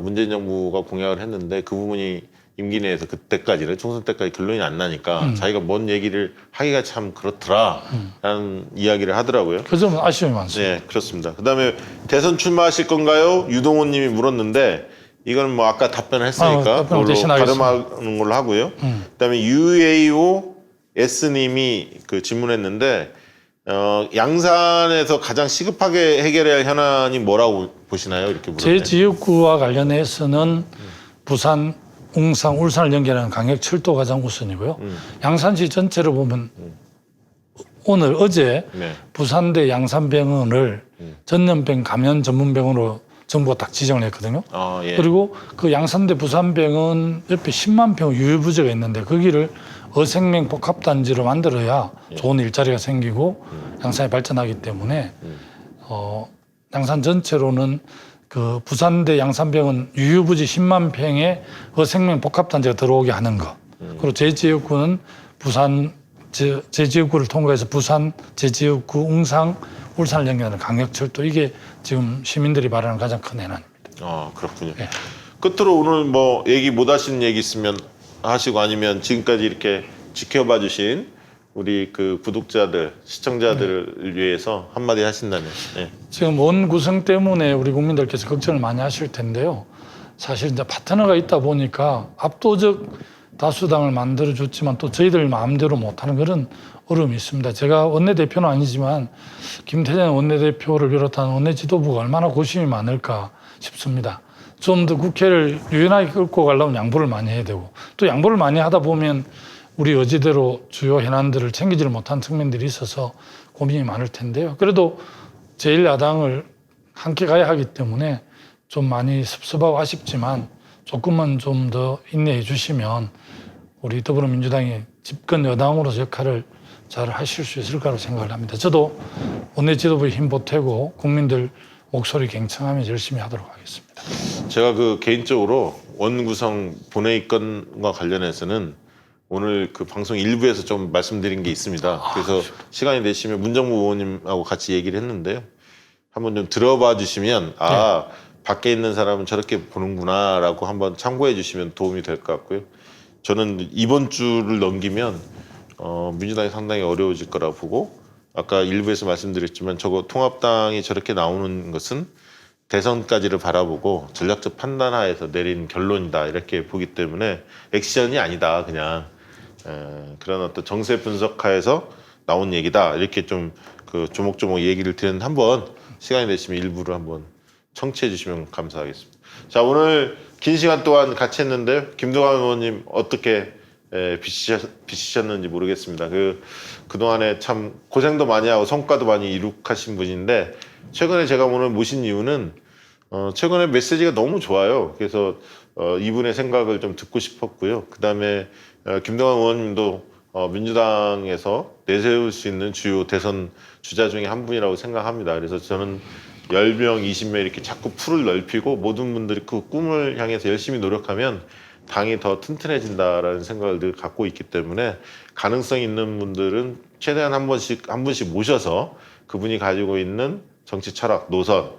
문재인 정부가 공약을 했는데 그 부분이 임기 내에서 그때까지는 총선 때까지 결론이 안 나니까 자기가 뭔 얘기를 하기가 참 그렇더라라는 이야기를 하더라고요. 그 점은 아쉬움이 많습니다. 네, 그렇습니다. 그다음에 대선 출마하실 건가요? 유동훈 님이 물었는데 이거는 뭐 아까 답변을 했으니까 답변을 그걸로 대신하겠습니다. 가름하는 걸로 하고요. 그다음에 UAO S 님이 그 질문했는데 양산에서 가장 시급하게 해결해야 할 현안이 뭐라고 보시나요? 이렇게 물었네요. 제 지역구와 관련해서는 부산, 웅산, 울산을 연결하는 강역철도가 가장 우선이고요. 양산시 전체로 보면 어제 네. 부산대 양산병원을 전염병 감염 전문병원으로 정부가 딱 지정을 했거든요. 아, 예. 그리고 그 양산대 부산병원 옆에 10만 평 유휴부지가 있는데 거기를 어생명 복합단지로 만들어야 좋은 일자리가 생기고 양산이 발전하기 때문에 양산 전체로는 그 부산대 양산병원 유휴부지 10만 평에 어생명 복합단지가 들어오게 하는 것. 그리고 제 지역구는 부산 제 지역구를 통과해서 부산, 제 지역구, 웅상, 울산을 연결하는 강역철도 이게 지금 시민들이 바라는 가장 큰 해난입니다. 아, 그렇군요. 네. 끝으로 오늘 뭐 얘기 못 하시는 얘기 있으면 하시고 아니면 지금까지 이렇게 지켜봐 주신 우리 그 구독자들, 시청자들을 위해서 한마디 하신다면. 네. 지금 원 구성 때문에 우리 국민들께서 걱정을 많이 하실 텐데요. 사실 이제 파트너가 있다 보니까 압도적 다수당을 만들어줬지만 또 저희들 마음대로 못하는 그런 어려움이 있습니다. 제가 원내대표는 아니지만 김태년 원내대표를 비롯한 원내 지도부가 얼마나 고심이 많을까 싶습니다. 좀 더 국회를 유연하게 끌고 가려면 양보를 많이 해야 되고 또 양보를 많이 하다 보면 우리 의지대로 주요 현안들을 챙기지를 못한 측면들이 있어서 고민이 많을 텐데요. 그래도 제1야당을 함께 가야 하기 때문에 좀 많이 섭섭하고 아쉽지만 조금만 좀 더 인내해 주시면 우리 더불어민주당이 집권 여당으로서 역할을 잘 하실 수 있을 거라고 생각을 합니다. 저도 원내 지도부에 힘 보태고 국민들 목소리 갱청하면서 열심히 하도록 하겠습니다. 제가 그 개인적으로 원구성 본회의건과 관련해서는 오늘 그 방송 일부에서 좀 말씀드린 게 있습니다. 그래서 시간이 되시면 문정부 의원님하고 같이 얘기를 했는데요. 한번 좀 들어봐 주시면 밖에 있는 사람은 저렇게 보는구나라고 한번 참고해 주시면 도움이 될 것 같고요. 저는 이번 주를 넘기면 민주당이 상당히 어려워질 거라 보고 아까 일부에서 말씀드렸지만 저거 통합당이 저렇게 나오는 것은 대선까지를 바라보고 전략적 판단하에서 내린 결론이다 이렇게 보기 때문에 액션이 아니다 그냥 그런 어떤 정세 분석하에서 나온 얘기다 이렇게 좀 그 조목조목 얘기를 드렸는데 한번 시간이 되시면 일부를 한번 청취해 주시면 감사하겠습니다. 자, 오늘 긴 시간 동안 같이 했는데요. 김동완 의원님 어떻게 비치셨는지 모르겠습니다. 그동안에 참 고생도 많이 하고 성과도 많이 이룩하신 분인데 최근에 제가 오늘 모신 이유는 최근에 메시지가 너무 좋아요. 그래서 이분의 생각을 좀 듣고 싶었고요. 그다음에 김동완 의원님도 민주당에서 내세울 수 있는 주요 대선 주자 중에 한 분이라고 생각합니다. 그래서 저는 10명, 20명 이렇게 자꾸 풀을 넓히고 모든 분들이 그 꿈을 향해서 열심히 노력하면 당이 더 튼튼해진다라는 생각을 늘 갖고 있기 때문에 가능성 있는 분들은 최대한 한 분씩 모셔서 그분이 가지고 있는 정치 철학, 노선,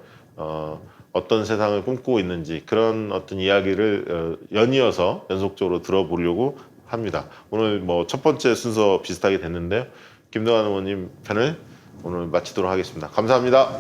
어떤 세상을 꿈꾸고 있는지 그런 어떤 이야기를 연이어서 연속적으로 들어보려고 합니다. 오늘 뭐 첫 번째 순서 비슷하게 됐는데요. 김동완 의원님 편을 오늘 마치도록 하겠습니다. 감사합니다.